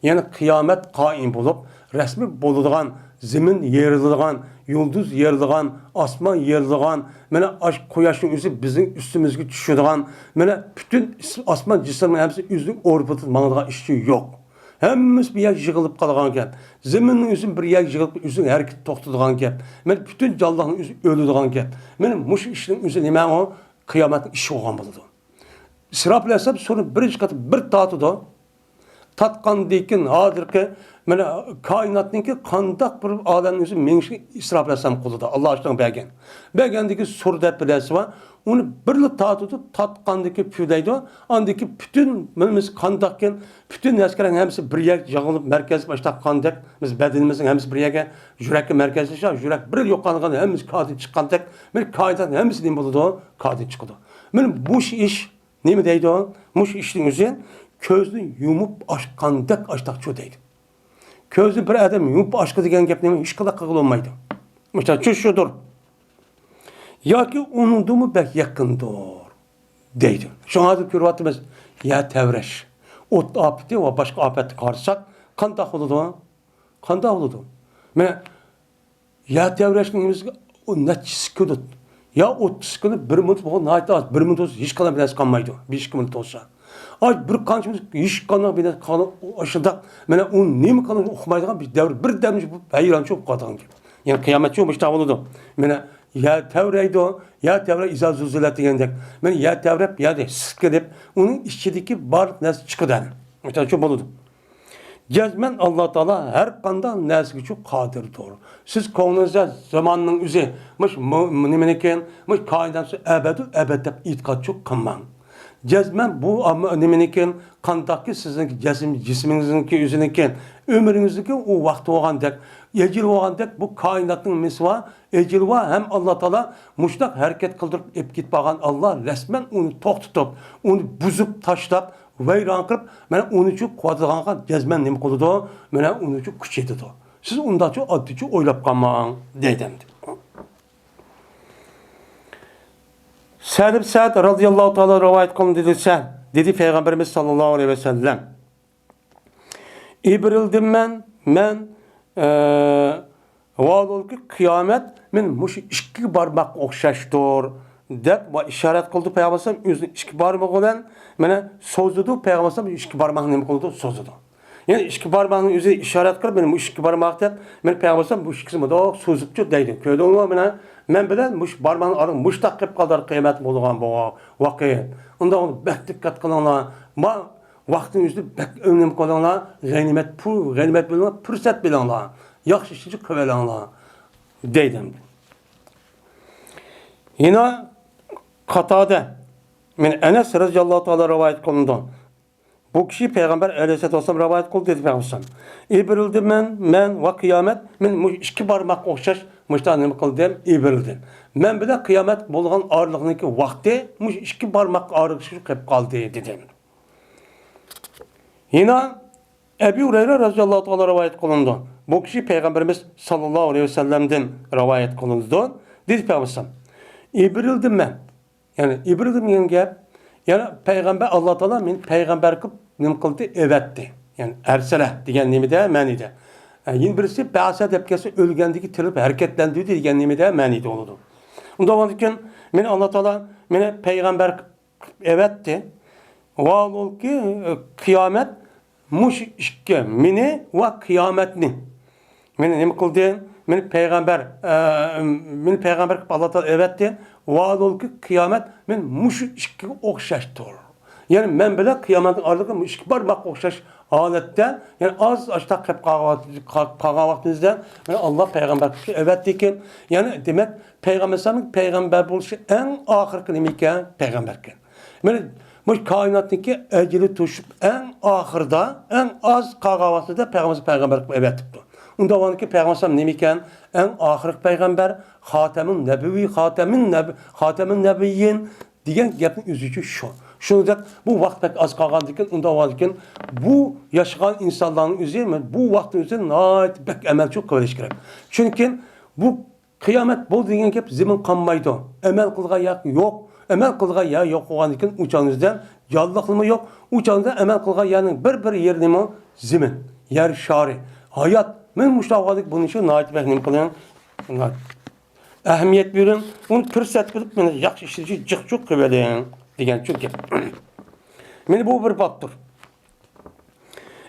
Yani kıyamet kaim bulup, resmi bulunduğun, zemin yerildiğin, yıldız yerildiğin, asman yerildiğin, mene koyaşın üzü bizim üstümüzü düşürdüğün, mene bütün asman cisimlerin hepsi üzünün orbitmanlığa işi yok. Hemmimiz bir yer yığılıp kalağın gap. Zeminin üzün bir yer yığılıp üzün hareket toxtadığın gap. Mene bütün canlılığın üzü ölüdüğün gap. Mene muş işinin üzü nime o kıyametin işi olan buludu. İsrafil hesap sonra birinci katı bir tatıda tatqan dekin hazırki mana koinotniki qandaq bir odamning o'zi menga isrof qilsam qo'lida Alloh aşkına bergan. Bergandagi sur deb bilasiz va uni birli tatudi tatqandagi pudaydi. Andagi bütün biz qandaqken bütün narsalarning hamsi bir yer yig'ilib markaz boshqa qandaq biz badanimizning hamsi bir yerga yurakka markazlashib, yurak bir yo'qolganda hamsi qadi chiqqandek, men koinotning hamsi nima bo'ladi? Qadi chiqadi. Men bu ish nima deydi? Mush ishning o'zi ko'zni yumib ochgandek ochtaqchi deydi. Ko'zni bir adam yumib ochqi degan gapni hech qanday qilib olmaydi. Misol shudur. Yoki unudimi bek yaqindir deydi. Shunga ko'ryapmiz, ya tavrash. O't opati va boshqa ofatni qarsak, qanday bo'ladi? Qanday bo'ladi? Mana ya tavrashning o'ziga natchisi ko'dut. Ya 30 kuni 1 minut bo'lgan, 1 minut hech qanday narsa qolmaydi. 5 minut bo'lsa. Ay bir qanchamiz ish qana bir qana aşıda mana u nima qilib uqmaydigan bir davr birdan bu hayron cho'p qolgan. Yani qiyomat cho'p işte bo'ladi. Mana ya tavraydi, ya tavra iza zulzilat degandek. Mana ya tavrab ya de siskı deb uning ichidagi bor narsa chiqadi. O'sha cho'p bo'ladi. Cezmen Allah Teala her qanday narsaga uchun qodirdir. Siz ko'nglingizda zamonning o'zi, nima ekan, qoidat abad deb e'tiqod qilmang. Cezmen bu nima ekan, qandaqki sizningki jismingizningki o'ziniki, ömrüngizniki o vaqt bo'lgandek, ecil bo'lgandek bu koinotning misva, ecil va hem Allah Teala mushtaq harakat qildirib ep ketmagan Allah resmen uni to'xtatib, uni buzib tashlab vayron qilib, mana uni uchun quvvatlanga jazman nima qiladi? Mana uni uchun kuch yetadi. Siz undacha oddiy o'ylab qolmang, deydim. Sa'd ibn Sa'd radhiyallohu ta'ala rivoyat qildi dedi Peygamberimiz sallallohu aleyhi ve sellem. İbrildim men valolki kıyamet men mush ikki barmoq o'xshashdir deb ishorat qildi Peygamberimiz o'zining ikki barmog'i bilan mana so'zladi. Peygamberimiz ikki barmoqni nima qildi? So'zladi. Yani ikki barmoqni o'zi ishorat qilib men bu ikki barmoq deb men Peygamberimiz bu ikkisini bundoq so'zibchi deydi. Ko'rdingmi men bilan mush barmoqni arang mushtaq qilib qoldi qiyomat bo'lgan bu voqea. Unda uni bak diqqat qilinglar. Vaqtni o'zida bak o'ynab qolinglar. G'animat bilan fursat bilinglar. Yaxshi ishni qilinglar deydim. Yine Katade men Enes radhiyallohu ta'ala rivoyat qilindi. Bu kishi Peygamber aleyhissalatu vesselam rivoyat qildi dedi Peygamber. İbrildim men va qiyomat men ikki barmoq o'xshash mushtan nima qildim? İbrildim. Men bilan qiyomat bo'lgan orliqniki vaqti mush ikki barmoq orliqshi qilib qoldi dedim. Yine Ebu Hureyre radhiyallohu ta'ala rivoyat qilindi. Bu kishi Peygamberimiz sallallohu aleyhi ve sellem'den rivoyat qilindi. Dedi Peygamber. İbrildim men. Yani ibrildim degan gap, yani Peygamber Allah Teala men peygamber qilib nim qildi, evetdi. Yani ersele degan nimada ma'nida. Yin birisi ba'sa deb kelsa o'lgandagi tirilib harakatlanadi degan nimada ma'nida bo'ladi. Unda bo'lgan men Allah Teala meni peygamber evetdi. Va ki qiyomat mush ikki meni va qiyomatni meni nima qildi? Men peygamber Allah Teala evetdi. Vaadol ki kıyamet men muş ikki o'xshashdir. Yani men bilan qiyomatning orliqi mush ikki barmoq o'xshash holatda, yani az ashta qilib qolgan vaqtingizda men Allah peygamberga evetdi ekan. Yani demak peygamberning peygamber bo'lishi eng oxirgi nima ekan? Peygamber ekan. Men mush koinotniki ajli to'shib eng oxirda, eng az qolgan vaqtida peygamberga evetdi. Unda ki Peygamber nima ekan? En ahir peygamber, Hatemin Nebiyyin degan gapning o'zi shu. Shuningdek bu vaqt pek az qolgandikan, unda vazikin bu yashagan insonlarning o'zi bu vaqtni o'zi nihoyat bek amalchi qilish kerak. Chunki bu qiyomat bo'ldi degan gap zimin qolmaydi. Amal qilgan yo'q. Amal qilgan yo'q bo'lgandikan uchangizdan jonliqmi yo'q. Uchangizda amal qilgan yerning bir yernimi zimin, yer shari, hayot. Men müştavgadık bunun için nait bekleyin kılın. Ehemmiyet verin. Onu fırsat bilip beni yaxşı işleyişi cık kıvedeyin. Degen çünkü. Meni bu bir baktır.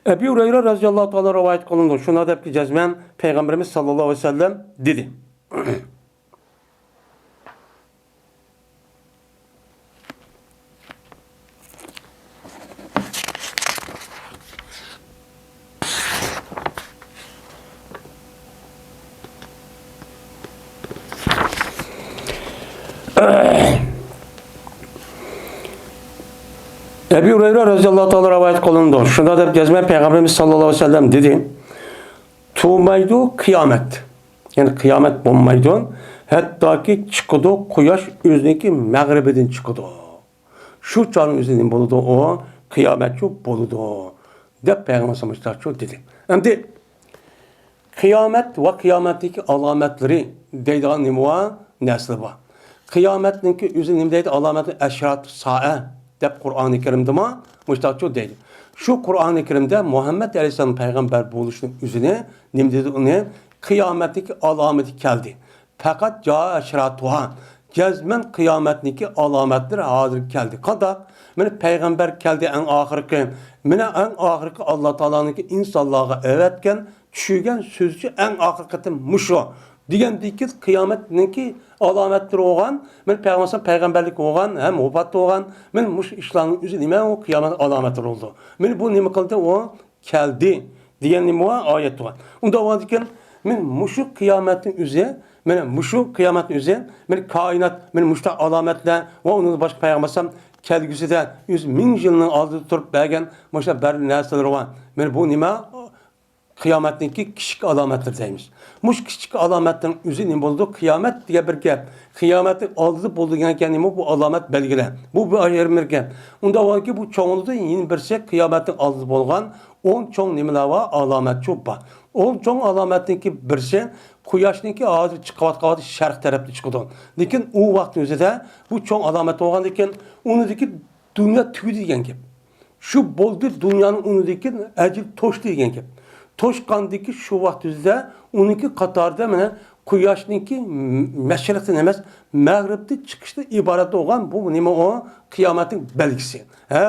Ebu Hureyre radhiyallahu ta'ala rivayet kılındı. Şuna da ki cezmen Peygamberimiz sallallahu aleyhi ve sellem dedi. Ebu Hureyre radhiyallahu ta'ala rivayet kılındı. Şunda da gezme Peygamberimiz sallallahu aleyhi ve sellem dedi. Tuğmaydu kıyamet. Yani kıyamet bulmaydı. Hatta ki çıkıdı kuyaş özündeki mağribeden çıkıdı. Şu çağın özünden buludu o kıyamet çok buludu. De Peygamberimiz çok dedi. Şimdi kıyamet ve kıyametteki alametleri deydiğin nimva nesli var. Kıyametteki özü nimdeydi alameti eşrat sa'a deb Kur'an-ı Kerim'de ma müştakçı değil. Şu Kur'an-ı Kerim'de Muhammed Aleyhisselam peygamber buluşunun üzerine nimdeydi onu kıyametteki alameti geldi. Fakat ca eşratuha cezmen kıyametniki alametleri hazır geldi. Kada mene peygamber geldi en ahirki. Mene en ahirki Allah Teala'nınki insanlığa evetken düşügen sözcü en ahirkati muşu. Diyen dikit kıyametniki alametleri olan, men peygamberlik olan, hem obat olan, men muş işlerin üzerine o kıyamet alametleri oldu. Men bu nime kıldı o geldi. Diyen nime ayet var. Onda var diken men muşu kıyametin üzerine men muşu kıyametin üzerine men kainat men muşta alametler ve onun başka peygamber kelgüsü de 100.000 yılının aldı turup bergen muşta berli narsalar var. Men bu nime kıyametdeki küçük alametler deyimiz. Muş küçük alametlerin üzerine buldu kıyamet diye bir gap. Kıyametin aldı buldu yani kendimi bu alamet belgile. Bu bir ayrı bir gap. Onda var ki bu çoğunluğu yeni bir şey kıyametin aldı bulgan 10 çoğun nimeler var alamet çok var. 10 çoğun alametteki bir şey Kuyaşniki ağzı çıkavat şark tarafta çıkıdı. Lekin o vakti özüde bu çoğun alamet olgan lekin onu deki dünya tüy degan gap. Şu boldu dünyanın onu deki acil toş degan gap. Toşkandaki şu vaktizde 12 Katar'da mene Kuyaşniki meşretin emas mağribde çıkışta ibaret olan bu nime o kıyametin belgisi. He.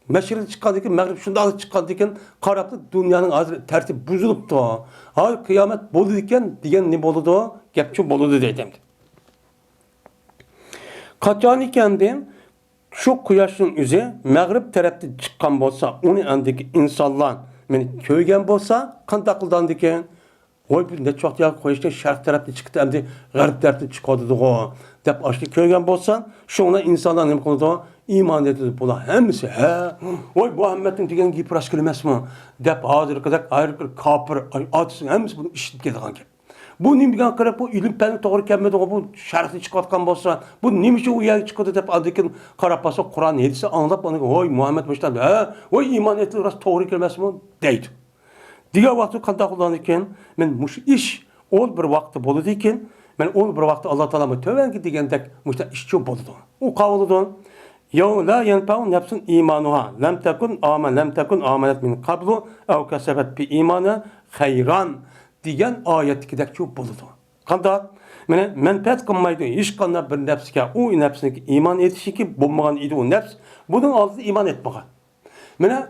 Meşride çıkandaki mağrib şunda çıkandaki qaraptı dünyanın azı tertip buzuluptu. Ha kıyamet boldu diken diyen ne boludu? Gepçi boludu dedim. Kaçan ikende şu Kuyaşın üzü mağrib tarafta çıkan bolsa onu andaki insanlar meni köygen bolsa qanday qildan diken oy bir ne çok ya Kuyaşta şark tarafta çıktı endi g'arb tarafta çıkıyordu o dep açtı köygen bolsa şuna insanlar ne qildi iman edildi bular hemisi he oy Muhammed'in degan gap rast kelmasmi dep hozir kadar ayrı bir kafir atsın hemisi bunu işitib kelgan gap. Bu nimga qarab bu ilim peni to'g'ri kelmadi bu sharhni chiqayotgan bo'lsa bu nimacha u yerga chiqadi deb aldikin qarab bo'lsa Qur'on hadisi anglab uni voy Muhammad mushtab ha voy iymon etdi rost to'g'ri kelmasmi deydi. Degan vaqtda qanday qilgan ekan men mush ish ol bir vaqtda bo'ladi ekan men ol bir vaqtda Alloh taolo tovangi degandek mushta ishchi bo'ladi. U qavlidi Yo la yanfa'u nafsun imanuha lam takun amanat min qablu aw kasabat bi imana khayran degan oyatdagidek çok bo'ladi. Qanday? Mana manfaat qilmaydi. Hech qanday bir nafsga, u nafsniki iymon etishiki bo'lmagan edi u nafs. Buning oldida iymon etmagan. Mana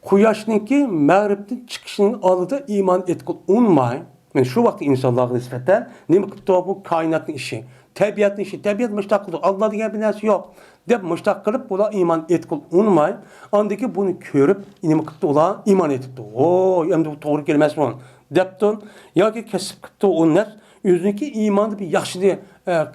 Quyoshninki mag'ribdan chiqishining oldida iymon etqil unmay, men shu vaqt insonlarga nisbatan nima qildi bu koinotning ishi, tabiatning ishi, tabiat mushtaq qildi. Alloh degan bir narsa yo'q deb mushtaq qilib ular iymon etqil unmay, andiki buni ko'rib nima qildi ular iymon etibdi. O, endi bu to'g'ri kelmasmi? Depton yoki kesib qilibdi onlar o'ziniki iymonni bir yaxshi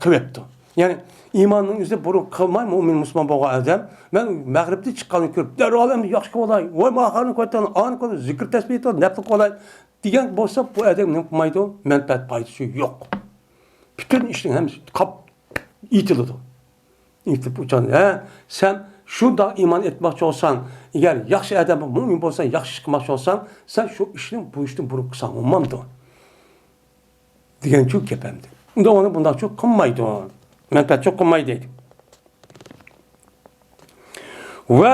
qilibdi. Ya'ni iymonning o'zi burun qilmay mo'min musulmon bo'lgan odam men mag'ribda chiqqanini ko'rib darrov ham yaxshi qilay voy mahani qo'ytan an qilib zikr tasbih qilib nafl qilay degan bo'lsa bu odam nima qilmaydi manfaat foydasi yo'q. Bütün ishning hammasi qap itiladi. İtilib uchun sen şunda iman etmoqchi olsan, eğer yaxshi adam mo'min bo'lsan, yaxshi ish qilmoqchi olsan, sen şu ishni bu ishni burib qilsang bo'lmaydi. Degan shu gapimdi. Unda uni bundan çok qilmaydi. Manfaat çok qilmaydi deydi. Ve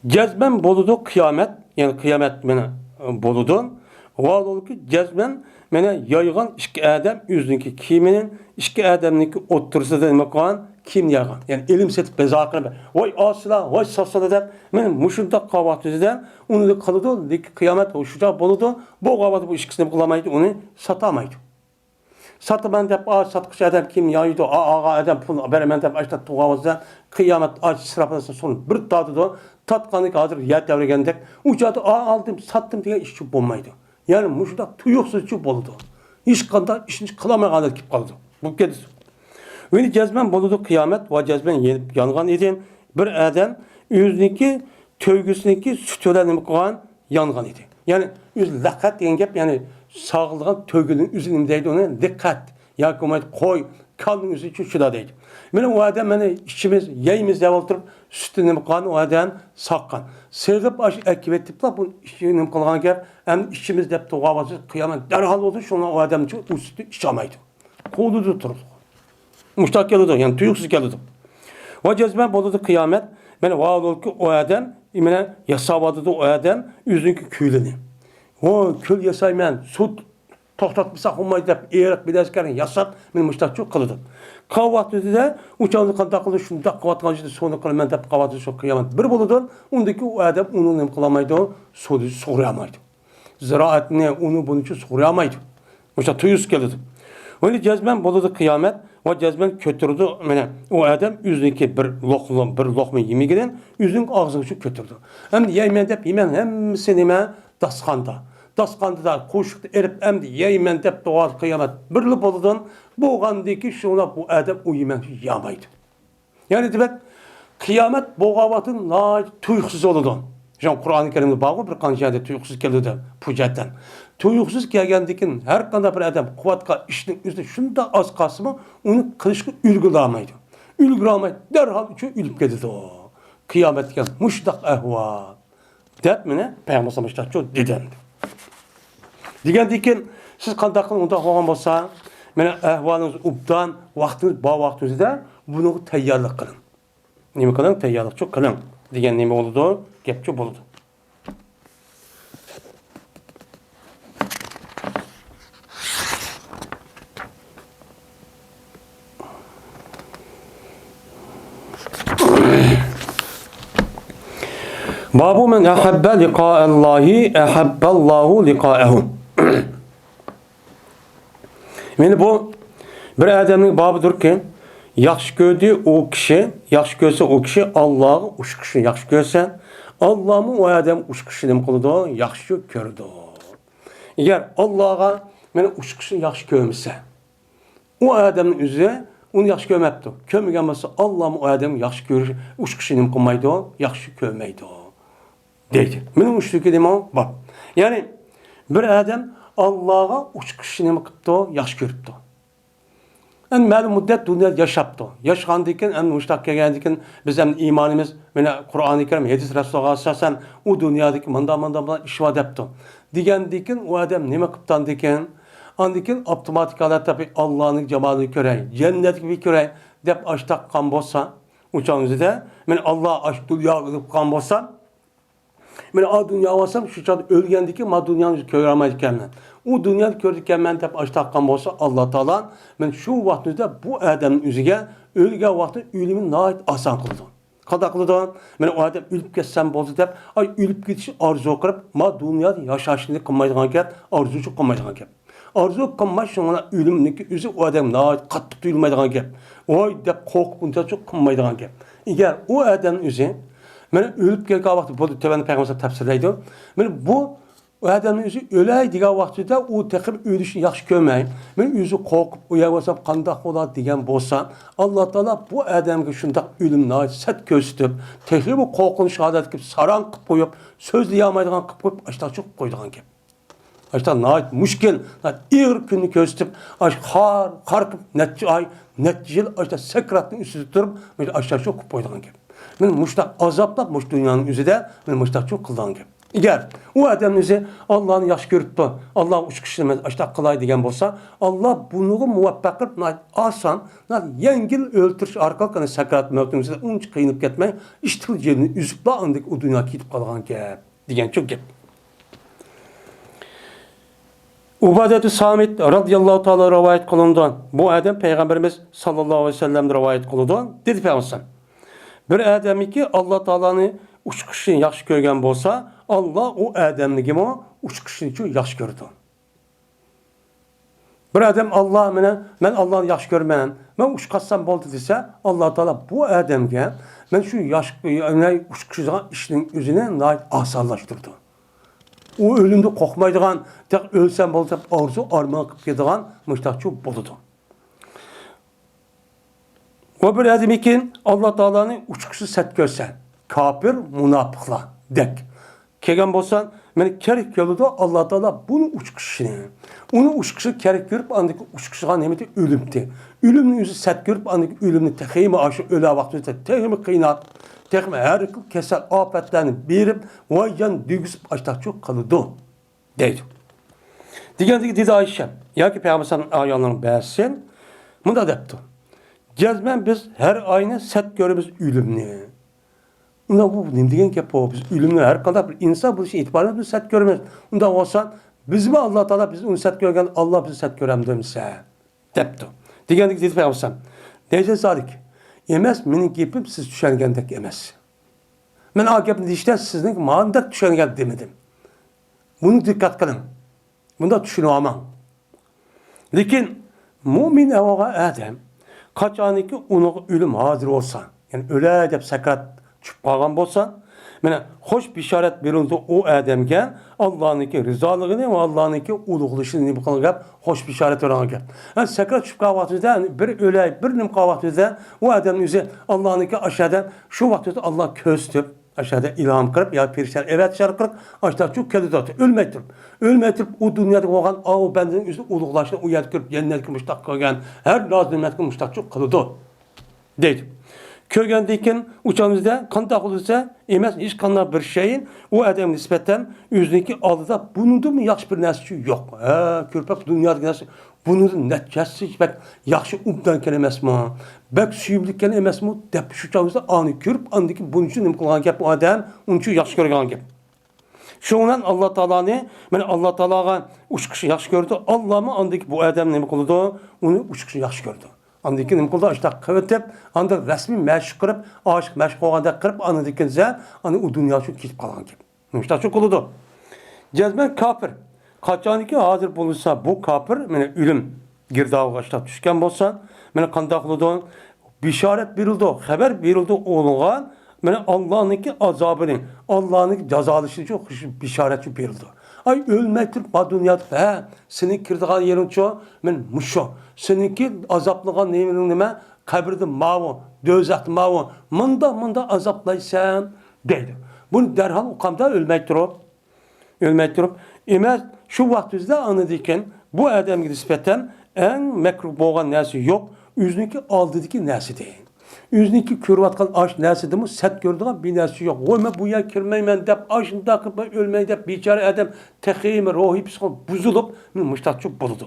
cezben bo'ladi kıyamet, yani kıyamet meni bo'ladi. Va ki cezben meni yaygan ikki adam o'ziniki kiyiminin ikki adamniki o'ttirsida nima qilgan? Kim yağan? Yani elim setip bezakını vay asla, vay sasla deb men mushunda qavatida uni qiladi, lekin qiyomat o'shuda bo'ladi. Bu qavat bu ishkisini qilmaydi, uni sotamaydi. Sataman deb satqıch adam kim yaydı, ağa adam pul beraman deb ashta tuğavazda qiyomat aç sırapasın son bir tatıdı. Tatqanı hazır yer devrigandek uçadı aldım, sattım degan ish bo'lmaydi. Yani mushunda tuyuqsizchi bo'ladi. Hech qanday ishni qilamaganlar kelib qoldi. Bu ketdi. Ve cezben buludu kıyamet ve cezben yenip yangan idi. Bir adam yüzniki tövgüsüneki sütülerini koyan yangan idi. Yani yüz lakat diyen gap yani sağlığa tövgünün üzerinde deydi ona dikkat. Ya kumayet koy kalın yüzü için şuda deydi. Benim o adam beni işimiz yayımız yavaltırıp sütünü koyan o adam sakkan. Sevdip aş ekibetip la bu işini koyan gap hem işimiz deyip tuğavazı kıyamet derhal oldu şuna o adam için o sütü içamaydı. Kolu tuturdu. Muştak geldi yani tuyuksuz geldi. O cezbe boludu kıyamet. Ben vaadol ki o adam imene yasavadı o adam yüzünkü külünü. O kül yasayman sut to'xtatmasak olmaydi deb eriq bilashkarini yasab men mushtachu qildim. Qavatida uçağını qanday qildi shunda qavatgan joyda suvni qilaman deb qavatida shu qiyomat bir bo'ladi. Undaki u odam uni nima qilmaydi, suvni so'ramaydi. Ziroatni uni buning uchun so'ramaydi. O'sha tuyus keladi. Öyle cezmen bo'ladi qiyomat va cezmen ko'tirdi. Mana u odam o'ziniki bir loqma yemigidan o'zining og'ziga shu ko'tirdi. Endi yeyman deb yeman hammasi nima dasxanda. Dasxanda da qo'shiqni erib endi yeyman deb dual qiyomat birli bo'ladi. Bo'lgandiki shuna bu odam u yeman yemaydi. Ya'ni demak qiyomat bo'lg'avatin tuyuqsiz bo'ladi. Jan Qur'on-i Kerim'de bağlı bir qanchada tuyuqsiz keldi pucatdan. Tuyuqsiz kelgandikin har qanday bir odam quvvatga ishning o'zida shunda oz qasmi uni qilishga ulgurolmaydi. Ulgurolmaydi, darhol uchun o'lib ketadi. Qiyomatga mushtaq ahvol. Deb meni Payg'ambar sollallohu alayhi vasallam dedi. Degandikin siz qanday qilib unda bo'lgan bo'lsa, meni ahvolingiz ubdan vaqtingiz bor vaqtingizda buni tayyorlik qiling. Nima qiling? Tayyorlik qiling. Degan nima bo'ladi? Gapchi bo'ldi. Babu men ahabba liqa'allahi ahabballahu liqa'ahu. Meni bu bir adamning bobidir ki yaxshi ko'rdi o kishi, yaxshi ko'rsa o kishi Allohga ushqishni yaxshi ko'rsa, Allohmi o odam ushqishni nima qiladi? Yaxshi ko'rdi. Agar Allohga meni ushqishni yaxshi ko'rmasa, o odamning o'zi uni yaxshi ko'rmabdi. Ko'rmagan bo'lsa, Allohmi o odam yaxshi ko'rish, ushqishni nima qilmaydi? Yaxshi ko'rmaydi. Deydi. Mening ushlikim nima bor. Ya'ni bir odam Allohga ushqishni nima qilibdi? Yaxshi ko'ribdi. En ma'lum muddat dunyoda yashapti. Yashgandan keyin en mushtaq kelgandan biz ham iymonimiz mana Qur'oni Karim, hadis Rasululloh asosan u dunyodagi manda ish va debdi. Degandan keyin u odam nima qilibdan ekan? Ondan keyin avtomatik holatda Allohning jamolini ko'ray, jannatga ko'ray deb ashtaqan bo'lsa, o'changizda men Alloh ash dunyoga qilgan bo'lsa, men o dünya olsam şu çadı ölgendeki ma dünyanı göremez ekanman. O dünyayı gördükkenmen deb açtaqqan bolsa Allah Taala men şu vaqtida bu adamın o'ziga o'lgan vaqtda o'limini nihoyat oson qildi. Qanday qildi? Men o adam o'lib ketsam bo'ldi deb, ay o'lib ketish orzu qilib, ma dunyoda yashashni qilmaydigan gap, orzuchi qilmaydigan gap. Orzu qilmash shuna o'limniki o'zi o adam nihoyat qattiq tuyulmaydigan gap. Voy deb qo'rqib uncha qilmaydigan gap. Agar o adamning o'zi men o'lib kelgan vaqtda bu tövani Payg'ambar tafsirlaydi. Men bu adamning o'zi o'lay degan vaqtida u taqib o'lishni yaxshi ko'rmay, men o'zi qo'rqib uyagasam qanday bo'ladi degan bo'lsa, Alloh taolo bu odamga shunday o'limni sat ko'rsatib, taqib bu qo'rqinch holatga saran qilib qo'yib, so'zlay olmaydigan qilib qo'yib, ashtachiq qo'ydigan gap. Ashta nihoyat mushkil, ig'ir kunni ko'rsatib, har qilib necha oy, necha yil ashta sakratning ustida turib, men ashtachiq qilib qo'ydigan gap. Men mushtaq azoblab mush dunyoning o'zida men mushtaqchilik qilgan gap. Agar u odamning o'zi Allohni yaxshi ko'ribdi, Alloh ushqishni ashtaq qilay degan bo'lsa, Alloh buni muvaffaq qilib, oson, yengil o'ltirish orqali sakrat mavtning o'zida uncha qiynab ketmay, ishtil yerini uzibla undik u dunyoga ketib qolgan gap degan cho'q gap. Ubadatu Samit radhiyallohu ta'ala rivoyat qilindi. Bu odam payg'ambarimiz sallallohu alayhi vasallam rivoyat qildi. Dedi payg'ambar bir adamiki Allah Taala'nı uçkuşunu yaxshi ko'rgan bo'lsa, Allah o adamnigimi uçkuşunu uchun yaxshi ko'rdi. Bir adam Allah men Allah'ni yaxshi ko'rman, men uçqassam bo'ldi desa, Allah Taala bu adamga men shu uçkuşgan ishning o'zini osonlashtirdi. U o'limni qo'rqmaydigan, tek o'lsam bo'lsa orzu armon qilib ketadigan mushtaqchi bo'ldi. O bir adam için Allah Taala'nın uçkusu set görsen, kafir, münafıklar dek. Kelgen bolsan, meni kerek yolunda Allah Taala bunu uçkuşunu, onu uçkuşu kerek görüp andaki uçkuşuğa nemeti ölümdi. Ölümün yüzü set görüp andaki ölümünü tekimi aşı öle vaktinde tekimi kıynat, tekimi her kesel afetlerini verip, vay can düğüsüp açtak çok kalıdı, deydi. Diğer dedi Ayşe, ya ki Peygamber'in ayarlarını beğensin, bunu da depti. Cezmen biz her ayını set görürüz ölümünü. Onda bu degan gap bu. Biz ölümünü her kadar bir insan bu işe itibarlı biz set görürüz. Onda olsa Bizmi Allah Taala biz uni sat ko'rgan, Allah bizni sat ko'ramdimsa debdi. Degandek dedi Peygamber. Neyse zalik. Emas mening gapim siz tushungandek emas. Men o gapni deyishda sizning ma'nodek tushungan demedim. Buni diqqat qiling. Bunda tushunaman. Lekin mo'min odam qachoniki uni o'lim hozir bo'lsa, ya'ni o'lay deb sakrat tushib qolgan bo'lsa, mana xo'sh bishorat berildi o odamga Allohniki rizoligini va Allohniki ulug'lashini nima qilgan xo'sh bishorat berilgan. Sakrat tushib qolgan vaqtida bir o'lay, bir nim qolgan vaqtida o odamning o'zi Allohniki aşağıda shu vaqtda Alloh ko'z tutib aşağıda ilham qilib yoki perişan evet şarkırıp aşağıda şu keldi dağıtı. Ölmey turib o dünyada olgan o benden üstü ulug'lashni u yerga kirib jannatga mushtaq qilgan her lazimiyatga mushtaq qildi deydi. Ko'rgandan keyin uchamizda qanday qilsa emas hech qanday bir şeyin o odam nisbatan o'ziniki oldida bundan yaxshi bir narsa yo'q. Ko'rpak dunyoda narsa bunun neticesi bak yaxshi umdan kelimesmi? Bak suyumlik kelimesmi? Deb shu çağımızda anı görüp andaki bunun için nima qilgan gap bu adam onun için yaxshi ko'rgan gap. Şundan Allah Taala'ni, men Allah Taala'ga uch kishi yaxshi ko'rdi. Allohmi andaki bu odam nima qildi? Uni uch kishi yaxshi ko'rdi. Andaki nima qildi? İşte qivetib, anda rasmiy mashq qilib, oshiq mashq qilganda qilib, anadikinza, ani u dunyo uchun ketib qolgan gap. İşte shu qildi. Jazman kafir. Qachoniki hozir bo'lsa bu kafir, meni o'lim girdog'iga ishlab tushgan bo'lsa, meni qanday qildi? Bishorat berildi, xabar berildi o'g'liga, meni Allohniki azobini, Allohniki jazolashini uchun bishorat berildi. Ay ölmey turib bu dunyoda, sening kirdigan yering-chi, men musho. Seninki azoblagan nemaning nima? Qabrda mavu, do'zaxda mavu, munda azoblaysan deydi. Buni darhol uqamda ölmey turib emas şu vaqtimizda anadikan bu odamga nisbatan eng makruh bo'lgan narsa yo'q, o'ziniki oldidagi narsa deyin. O'ziniki ko'rayotgan ash narsadimi sat ko'radigan bir narsa yo'q. Vo'ma bu yer kirmayman deb ashunda qilib o'lmay deb bechora odam taxim ruhiy psixolog buzilib mushtaqchi bo'ldi.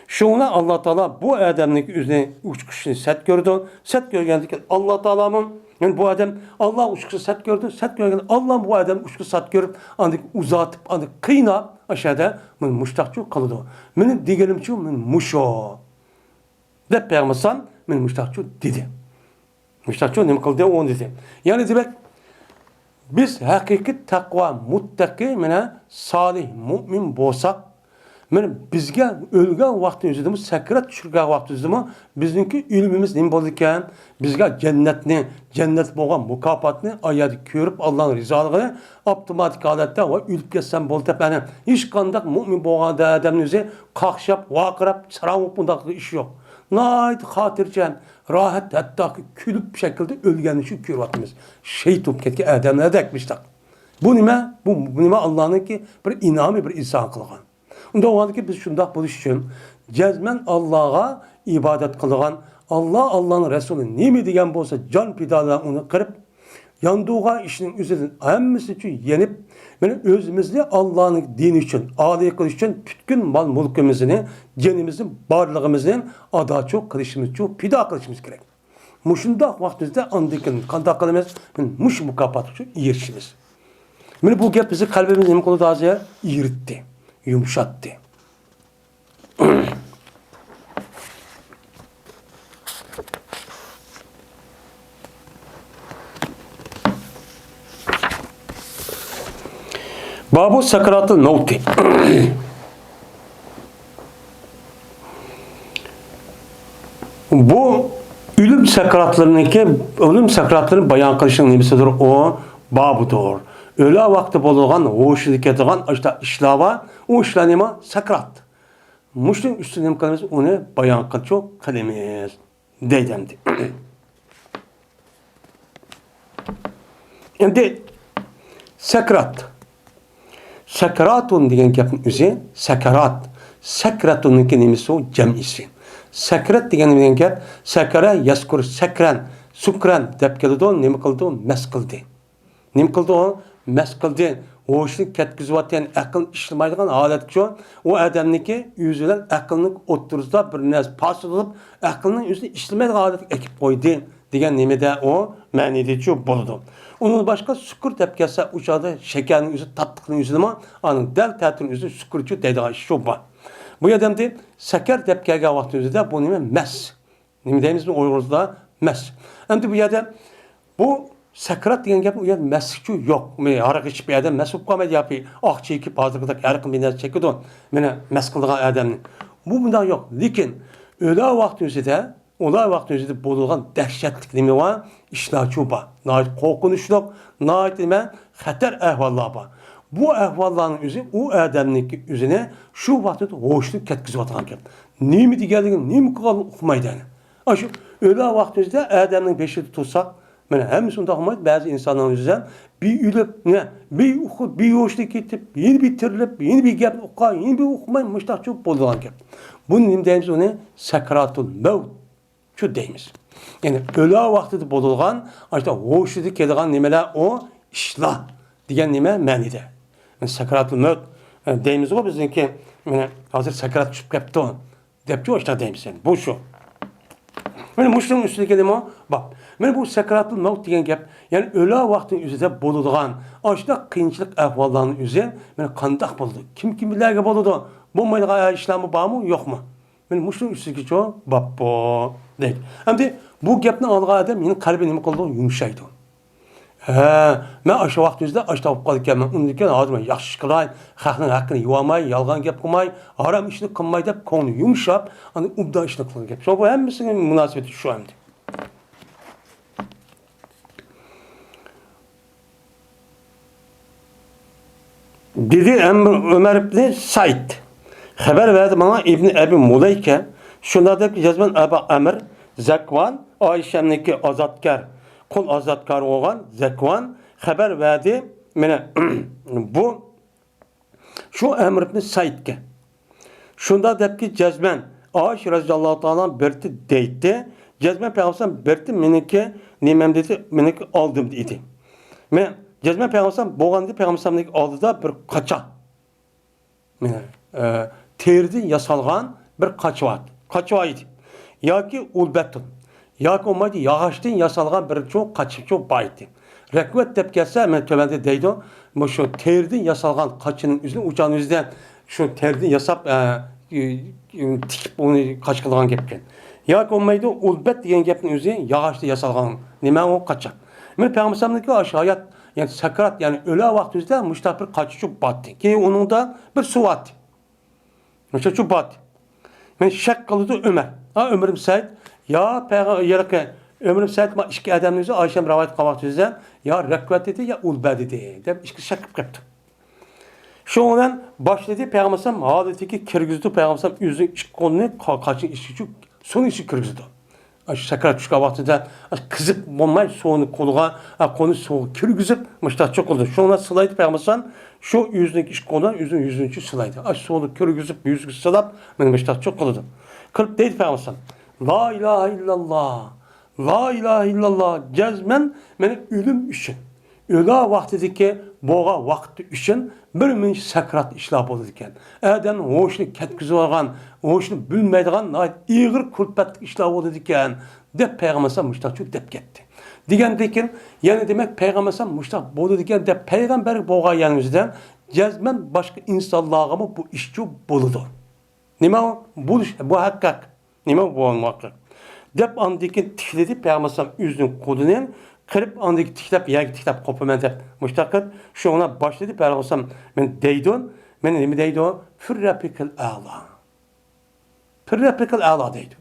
Şuna Allah Taala bu adamning o'zini uch kishini sat ko'rdi. Sat ko'rgandan keyin Allah Taola'nın yani bu adam Allah uch kishi sat ko'rdi. Sat ko'rgan Allah bu adam uch kishi sat ko'rib, andik uzatib, andik qiynab aşağıda men mushtaqchi qildi. Meni deganimcha men musho deb bermasam men mushtaqchi dedi. Mushtaqchi nima qildi onu dedi. Yani demek biz haqiqiy taqvo muttaqi mana solih mu'min bo'lsak men bizga o'lgan vaqtimizda sakrat tushirgan vaqtimizda bizningki ilmimiz nima bo'ldi ekan? Bizga jannat bo'lgan mukofotni oyat ko'rib Allohning rizoligini avtomatik holatda va o'lib ketsam bo'ldi deb ana hech qanday mu'min bo'lgan odamning o'zi qaqshab, vaqirab, saravib bunday ish yo'q. Nayt xotirjam, rohat hatto kulib shaklda o'lganini shu ko'ryapmiz. Shaytib ketgan odamlar dekmishlar. Bu nima? Bu nima Allohningki bir inomi, bir inson qilgan. Unda oldiki biz şundak buluş için cezmen Allah'a ibadet kılgan Allah'ın Resulü nemi degen bolsa can pidadan onu kırıp yandığa işinin üzerinden hemmisi için yenip beni özümüzde Allah'ın dini için, âli kılış için tütkün mal mulkümüzünü, cenimizin, varlığımızın ada çok kılışımız, çok pida kılışımız gerek. Muşundak vaktimizde andikin, kandak kılımız, muş mukafat için iyirişimiz. Bu gep bizi kalbimizin nemi kolu daha iyiritti. Yumuşattı. Babu sakaratı mevti. Bu ölüm sakaratlarının bayan kılışının nemisidir o babudur. Öyle vakti bulunan, o işlik edilen işte işlava, o işlenime sakrat. Muştin üstüne kalemiz onu bayan çok kalemiz. Deydemdi. Şimdi sakrat. Sakratun diyen yapın üzeri sakarat. Sakratun kelimesi o cem'isi. Sakrat diyen yap sakara yaskur sakran sukran dep keldi o nima qildi o mas qildi. Nima qildi o mas qildi. O işni ketkizayotgan aql ishlamaydigan holat shu. O odamniki o'zidan aqlning o'ttirisida bir narsa pasilib, aqlning o'zini ishlamaydigan holatga ekib qo'ydi degan nimada o ma'nidichu bo'ladi. Onun başqa sukur deb kelsa, o'shada shakarning o'zi, tatliqning o'zi nima? Aning dal ta'tirning o'zi sukurchu deydigan shu bor. Bu yerdamda sakar deb kelgan vaqt o'zida bu nima? Mas. Nima deymiz bu Uyg'urda? Mas. Endi bu yerda bu sakrat degan gap u yer maschu yo'q. Men aroq ichib bir odam mas bo'lib qolmaydi yoki oq chekib hozirgidek har qanday narsa chekadi. Meni mas qilgan odamni. Bu bunday yo'q. Lekin o'la vaqt o'zida ular vaqt o'zida bo'lgan dahshatli nima va ishlarchu bor. Nəhayət qo'rqinchli, nəhayət nima xatar ahvollar bor. Bu ahvollarning o'zi u odamniki o'zini shu vaqtda ho'shlik ketkizayotgan gap. Nima deganligini, nima qilganini uqmaydi. Shu o'la vaqt o'zida odamning beshida tursa, mana hammasi unda olmaydi. Ba'zi insonlar o'zidan bir o'lib, bir uqib, bir ho'shlik ketib, yeni bir tirilib, yeni bir gapni uqqan, yeni bir uqmay mushtaqchu bo'lgan gap. Buni nima deymiz uni? Sakratul maut şu deymiz. Yani öyle vaxtida bo'lgan, işte hoşida kelgan nimalar o ishlar degan nima ma'nida. Yani sakaratul maut deymiz o bizniki, mana hozir sakarat tushib ketdi debchi ishlar deymiz. Yani bu shu. Mana mushning ustiga keldim o. Bak, mana bu sakaratul maut degan gap, yani öyle vaqtning o'zida bo'lgan, ashta qiyinchilik ahvollarning o'zi mana qandoq bo'ldi? Kimlarga bo'ladi? Bo'lmaydigan ishlarmi bormi, yo'qmi? Men mushning ustiga cho bappo deydi. Endi bu gapni olgan odam meni qalbim nima qildi? Yumshaydi. Men o'sha vaqt o'zida ashta bo'lib qolganman. Undan hozir men yaxshi qilay, xalqning haqqini yuvamay, yolg'on gap qilmay, harom ishni qilmay deb ko'ngli yumshab, ani ubda ishni qilgan gap. Shu bu hammasining munosabati shu endi. Dedi Ömer ibn Said. Haber verdi bana İbn Ebi Muleyke. Şunlardaki yazman Ebu Amr, Zekvan, Ayşem'deki azatkar, kul azatkar olan Zekvan haber verdi. Mene bu şu Emr ibn Said'ke. Şundaki cezmen Ayşe radıyallahu ta'ala berti deydi. Cezmen peygamber berti meniki nimem dedi, meniki aldım dedi. Men cezmen peygamber boğan dedi, peygamberlik aldı da bir kaça. Mene terdi yasalgan bir kaçva idi. Yoki ulbatun. Yoki olmaydi yağışdan yasalgan bir çok kaçıcı baydı. Rekvet deb kelsa, men tövende deydi. Şu terdi yasalgan kaçının üzerine uçağın üzerinden şu terdi yasap tikip onu kaç kılgan gepken. Yoki olmaydi ulbat degan gapning o'zi yağışda yasalgan nima o kaça. Men peygamberlikka hayat yani sakarat yani öle vaqt o'zida mushtaq bir kaçıcı batdı. Ki onun da bir suvat. Mesela şu bat. Men şak kıldı Ömer. Ömer'im Said. Ya peygamber Ömer'im Said ma iki adamın özü Ayşem rivayet qilmoqda o'zidan ya rakvat dedi ya ulba dedi deb ikki shak qilib qapti. Shundan boshladi payg'ambar holatiki kirgizdi payg'ambar o'zining ikki qo'lini qachon ichiga so'ng ichiga kirgizdi. Sakarat tushgan vaqtida qizib bo'lmay so'ni qo'lni so'g kirgizib mushtaqcha qildi. Shundan silaydi payg'ambar şu yüzündeki iş konudan yüzünü sılaydı. Soğunu körgüzüp yüzünü sılap benim işte çok kılıdım. Kılıp deydi peygamber. La ilahe illallah. La ilahe illallah. Cezmen benim ölüm için. Öyle vaktideki boğa vakti için bir min sakrat işler oldu diken. Eden hoşunu ketkizip olgan, hoşunu bilmeydiğen iğir kulpetlik işler oldu diken. Dep peygamber müştakçı dep gitti. Degandekin, yani demek peygamber mushtaq bo'ldi degan deb payg'ambar bo'lgan yanimizdan jazman boshqa insonlarga bu ishchi bo'ladi. Nima bo'lish bu haqiqat. Nima bo'lmoqda? Deb andikin tikledi payg'ambar o'zining qo'lini qirib andik tiklab, yagi tiklab qo'paman deb mushtaqat shuna boshladi payg'ambar men deydi, men nima deydi? Firrapikal a'la. Firrapikal a'la deydi.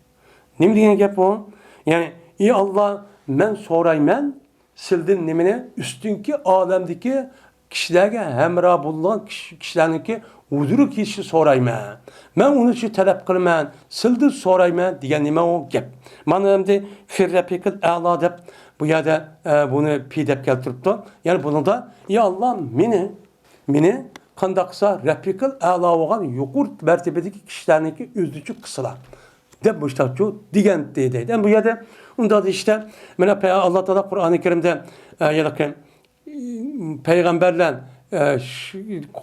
Nima degan gap bu? Ya'ni ey Allah men so'rayman sildin nimani üstünki alemdeki kişilerge hemra bulunan kişilerniki huzuru kişi so'rayman. Men uni shu talab qilaman, sildin so'rayman degan nima o gap. Mana endi firrapikal a'la deb bu yerda buni pi deb keltiribdi. Ya'ni bunida ya Allah meni qandaqsa rapikal a'la bo'lgan yuqori martabadagi kishilerniki o'zlichi qilsalar deb mushtaqchu degan deydi. Bu yerda unda da işte mana Allah Teala Kur'an-ı Kerim'de peygamberler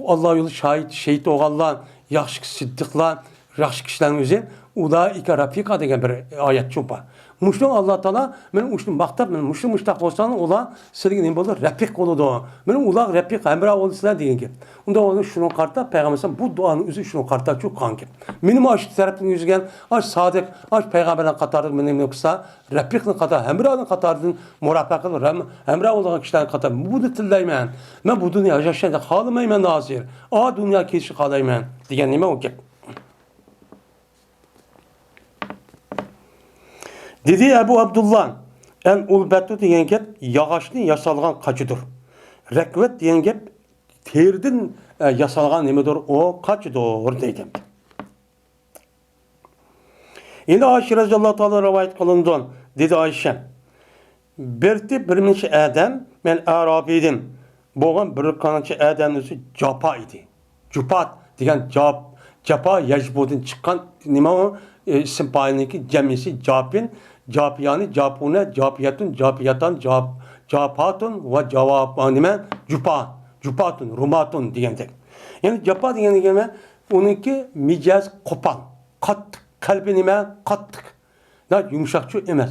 Allah yolu şehit oğallar, yaxşı siddiqlar, yaxşı kişilerin özü ulaika rafika degan bir ayet var. Muştun Allah Teala men uşnu maqtab men muştu muştaq bolsan ola sizga nima bo'ladi? Rafiq bo'ladi. Men ular rafiq hamra bo'lsizlar degan gap. Unda onu şunu qarta payg'ambar bu duoni o'zi şunu qarta shu qanki. Mening ash tarafdan yuzgan ash sodiq ash payg'ambarlar qatori mening qilsa rafiqni qator hamroning qatoridan murafaqa qilib hamra bo'lgan kishilar qator buni tillayman. Men bu dunyo yashashni xohlamayman nazir. O dunyo ketishi xohlayman degan nima u gap? Dedi Ebu Abdullah el-Ulbatu degan gap yog'ochni yasalgan qachidir. Rakvat degan gap terdan yasalgan nimadir o qachidir deydi. Endi Ayşe radhiyallohu ta'ala rivoyat qilindi. Dedi Ayşe birinchi adam men Arab edim. Bo'lgan bir qancha odamning o'zi japa edi. Jupat degan japa yajbudin chiqqan nima o ism failniki jamisi japin Japiyani, Japune, Japiyatun, Japiyatan, Japatun ve Javap nima? Jupatun, Rumatun degandek. Yani Japa degani nima? Uniki mijaz qo'pol, qattiq, qalbi nima? Qattiq. Da yumshoqchi emas.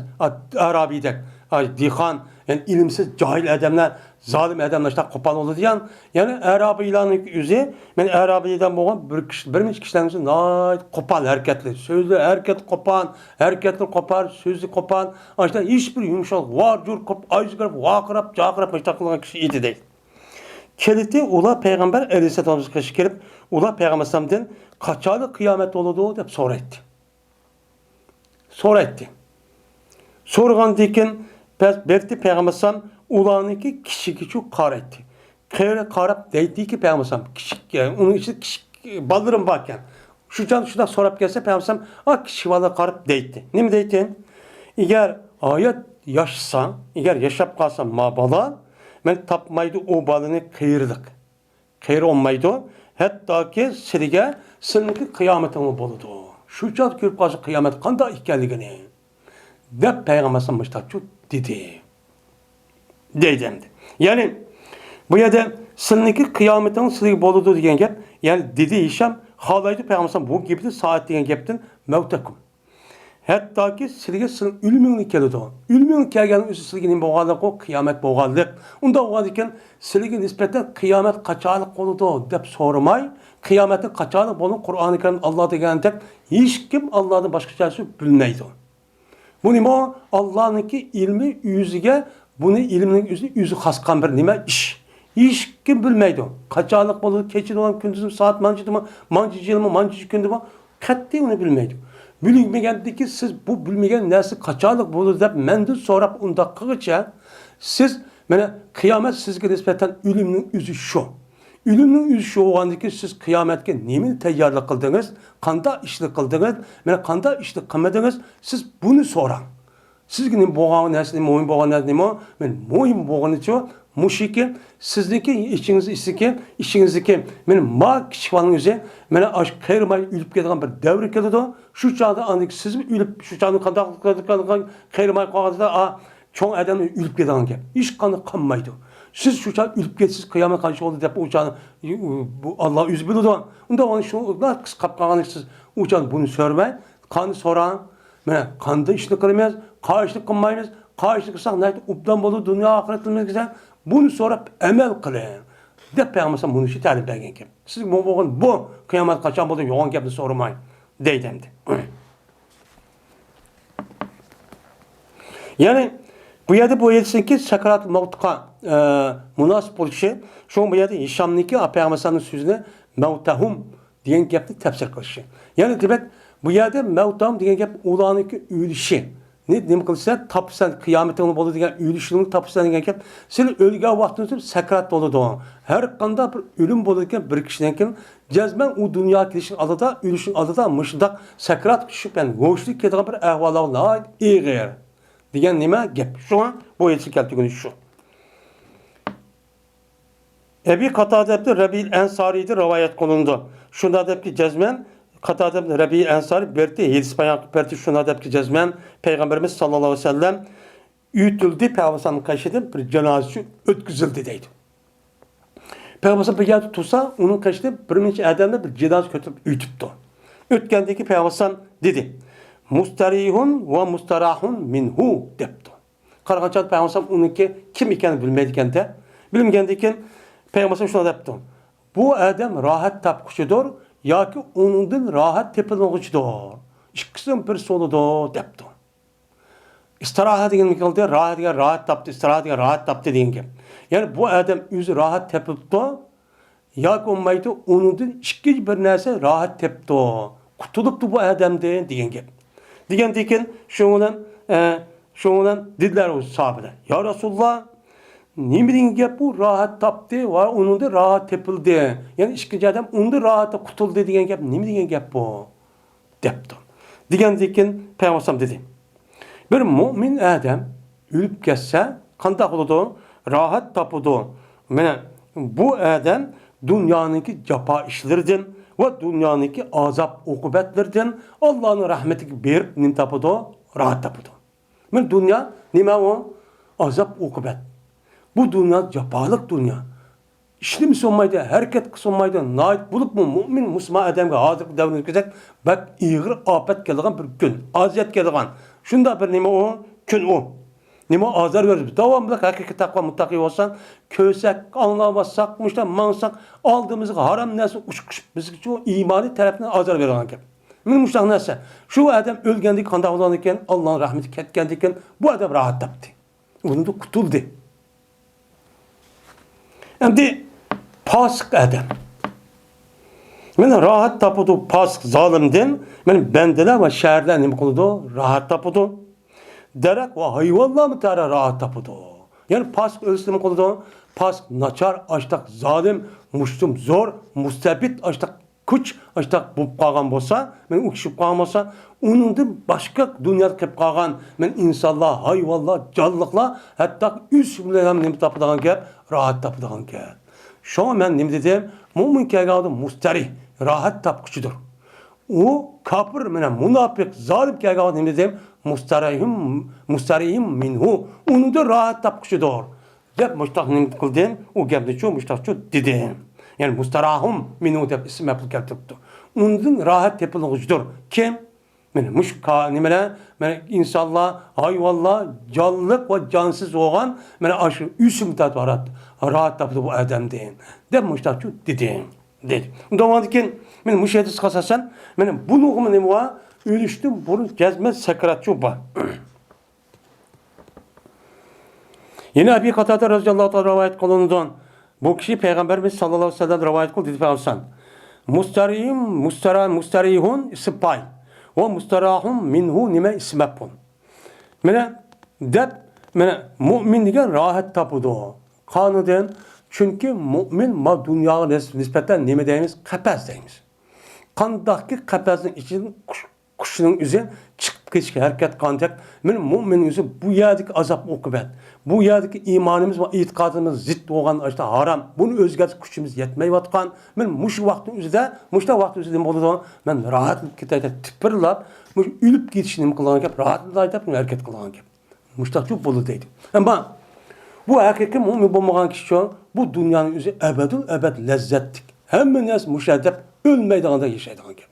Arabiydak, dehqon, yani ilmsiz, jahil odamlar, zolim odamlar işte qo'pol bo'ladi degan. Yani Arabiylarning o'zi, men Arabiydan bo'lgan bir necha kishilarning noyat qo'pol harakatli, so'zli harakat qo'pol, harakatli qo'pol, so'zli qo'pol, işte hech bir yumshoq, varjur qilib, ayzgirib, vaqirab, chaqirib işte qilgan kishi edi deydi. Keliti ular payg'ambar alayhisolamga qarshi kelib, ular payg'ambardan qachon qiyomat bo'ladi deb so'raydi. So'ragandan keyin berdi payg'ambar ularniki kişi qaraydi. Qarab deydiki payg'ambar kichik, uning ichida kichik balalarım barkan. Shundan so'rab kelsa payg'ambar kichik balalar qarab deydi. Nima deydi? Agar oyat yashasam, agar yashab qolsam ma bola men tapmaydi o balani qiyirlik. Qiyir olmaydi. Hattoki sizga qiyomating bo'ladi. Shuncha ko'rib qolsa qiyomat qanday ekanligini deb payg'ambar mushtachu dedi. Deydi. Yani bu yerda sizniki qiyomating sizga bo'ladi degan gap, yani dedi isham xohlaydi payg'ambar bu gapni soat degan gapdan mavtakum. Hattoki sizga o'liming keladi. O'liming kelgani o'zi sizga nima bo'lganligi, qiyomat bo'lganlik. Unda bo'lgan ekan sizga nisbatan qiyomat qachonlik bo'ladi deb so'ramay, qiyomatning qachonlik bo'lib Qur'oni Karim Alloh degandek hech kim Allohdan boshqachasi bilmaydi. Bu nima? Allohniki ilmi yuziga buni ilmning o'zi xasqan bir nima ish. Hech kim bilmaydi. Qachonlik bo'ladi, kechida kunduzmi, soat manchidimi, manchi yilmi, manchi kundimi, qat'iy uni bilmaydi. Bilmegandiki siz bu bilmegan narsa qachonlik bo'ladi deb mendan so'rab unda qilgicha siz mana qiyomat sizga nisbatan o'limning o'zi shu. O'limning o'zi shu bo'lgandiki siz qiyomatga nima tayyorlik qildingiz, qanday ishlik qildingiz, mana qanday ishlik qilmadingiz, siz buni so'rang. Sizga nima bo'lgan narsa, muhim bo'lgan narsa nima? Men muhim bo'lganicha mushiki sizniki ishingizniki men ma kichikning o'zi mana ash qayrmay o'lib ketgan bir davr keladi. Shu chog'da andik siz o'lib shu chog'ni qanday qayrmay qolganda cho'ng odam o'lib ketgan gap. Hech qanday qolmaydi. Siz shu chog'da o'lib ketsiz qiyomat qancha bo'ldi deb u chog'ni bu Alloh o'zi biladi. Unda onu shu qisqab qolganingiz u chog'ni buni so'ramay, qani so'rang. Mana qanday ishni qilamiz, qarshılık qilmaymiz, qarshılık qilsak nayt ubdan bo'ladi dunyo oxiratimizga. Bunu so'rab amal qiling. Deb payg'ambar buni shu ta'lim bergan ekan. Siz bo'lgan bu qiyomat qachon bo'ladi, yo'g'on gapni so'ramang deydi endi. Ya'ni bu yerda bu aytsinki sakrat mavtqa munosib bo'lishi, shu bu yerda Hishamniki payg'ambarning so'zini mavtahum degan gapni tafsir qilishi. Ya'ni demak bu yerda mavtahum degan gap ularniki o'lishi. Nima qilsa tapsan qiyomating bo'ladi degan o'lishning tapsan degan gap. Sen o'lgan vaqtda sakrat bo'ladi. Har qanday bir o'lim bo'ladigan bir kishidan keyin jazman u dunyoga kelishning oldida, o'lishning oldida mushundaq sakrat tushib, yani go'shlik ketgan bir ahvollar ig'ir degan nima gap. Shu bu yetib keltigini shu. Ebi Qatada'da Rabi'l Ansari'de rivoyat qilindi. Shunda debki jazman Qatada'da Rabi'l Ansari berdi, hadis bayon berdi shunda debki jazman Peygamberimiz sallallohu aleyhi ve sellem uyutildi, Peygamberimiz qaşida bir janozasi o'tkazildi deydi. Peygamberimiz bir yerda tursa, uning qaşida bir necha odamlar bir janoza ko'tarib uyutibdi. O'tgandagi Peygamberimiz dedi: mustarihun ve mustarahun minhu depti. Qarğancha Peygamber onunki kim ekanini bilmaydiganda, bilmagandiki Peygamber şuna depti. Bu adam rahat tapquchidir yoki uningdan rahat tepilmoqchidir. İkisining bir so'lidir depti. İstirahat degan mikolda rahat tapdi, istirahat degan rahat tapdi degan gap. Ya'ni bu adam o'zi rahat tepibdi yoki bo'lmaydi, uningdan ikkinchi bir narsa rahat tepdi. Qutulibdi bu odamdan degan gap. Degandan şundan dediler o sahabeler. Ya Resulullah, nima degan gap bu? Rahat tapdi va uningda rahat tepildi. Yani ikkinchi adam unda rahat qutuldi degan gap nima degan gap bu? Depdi. Degandan Peygamber dedi. Bir mümin adam ölüp ketsa qanday qiladi? Rahat tapadi. Mana bu adam dunyoning jafo ishlaridan va dunyoning azob uqubatlaridan Allohning rahmatiga berib nim tapadi? Rahat tapadi. Men dünya nima o? Azap uqubat. Bu dünya jafolik dünya. İşlim sonmaydı, hareket sonmaydı. Nait bulup mu mümin musulmon adamga hozirgi davrda o'tkazak, bak ig'ir ofat kelgan bir kun, aziyat kelgan. Shunda bir nima o? Kun o. Nima azar verib, davomli haqiqiy taqvo muttaqi bo'lsan, ko'sak, anlamazsak, mushta mansak, oldimizga harom narsa uchiqib bizga shu iymoniy tarafdan azar bergan gap. Men mushta narsa, shu adam o'lgandik, qanday bo'lgan ekan, Allohning rahmati ketgandik ekan, bu adam rahat topdi. Unda qutuldi. Endi fasık adam. Men rahat tapıdı fasık zalimden, men bendeler ve şehirler nima qildi? Rahat tapıdı. Derek ve hayvanlar mı tara rahat tapıdı. Yani fasık ölse nima qildi? Fasık nachar, açtaq zalim, mushtum zor, mustabid açtaq kuch, açtaq bo'lib qolgan bo'lsa, men u kishi qolgan bo'lsa, uningdan boshqa dunyoda kelib qolgan, men insonlar, hayvonlar, jonliqlar, hatto üç bilan ham nima topadigan gap, rahat topadigan gap. Şuna men nima dedim? Mo'min kelganda mustarih, rahat tapquchidir. U kafir mena munofiq, zolim kelganda nima dedim? Mustarihim minhu. Unda rahat tapquchidir. Deb mushtaq nima qildim? U gapni shu mushtaqchu dedim. Yani mustarahum minhu deb ism keltiribdi. Undan rahat tepilg'uchidir. Kim? Mena mushqa nimalar? Mena insonlar, hayvonlar, jonliq va jonsiz bo'lgan mena shu ism tatvarat. Rahat tapdı bu adam deyin. Deb mushtaqchu dedim. Dedi. Undan keyin men mush hadis qasasan, mena buluğum nima va o'lishdim, burun jazmat sakratchu bor. Yine Abi Katada radhiyallohu ta'ala rivoyat qilingan. Bu kishi Peygamberimiz sallallohu alayhi vasallam rivoyat qildi deb aytsan. Mustarihun isbay ve mustarahun minhu nima ismapun. Mena deb mena mu'min degan rahat tapıdı. Qanıdan çünkü mümin ma dunyoga nisbatan nima deymiz? Qafas deymiz. Qandaqki qafasning ichidan qushning o'zi chiqib ketishga harakat qilgandek, men mu'minning o'zi bu yerdagi azob uqubat, bu yerdagi iymonimiz va e'tiqodimiz zid bo'lgan ashta harom, buni o'zgartirish kuchimiz yetmayotgan, men mush vaqtning o'zida, mushta vaqt o'zida nima bo'ladi? Men rahat ketayda tipirlab, mush o'lib ketishni nima qilgan gap, rahatlik aytib harakat qilgan gap. Mushtaqchu bo'ldi deydi. Ammo bu haqiqiy mu'min bo'lmagan kishi uchun bu dunyoning o'zi abadul abad lazzatlik. Hamma narsa mushaddab o'lmaydiganda yashaydigan gap.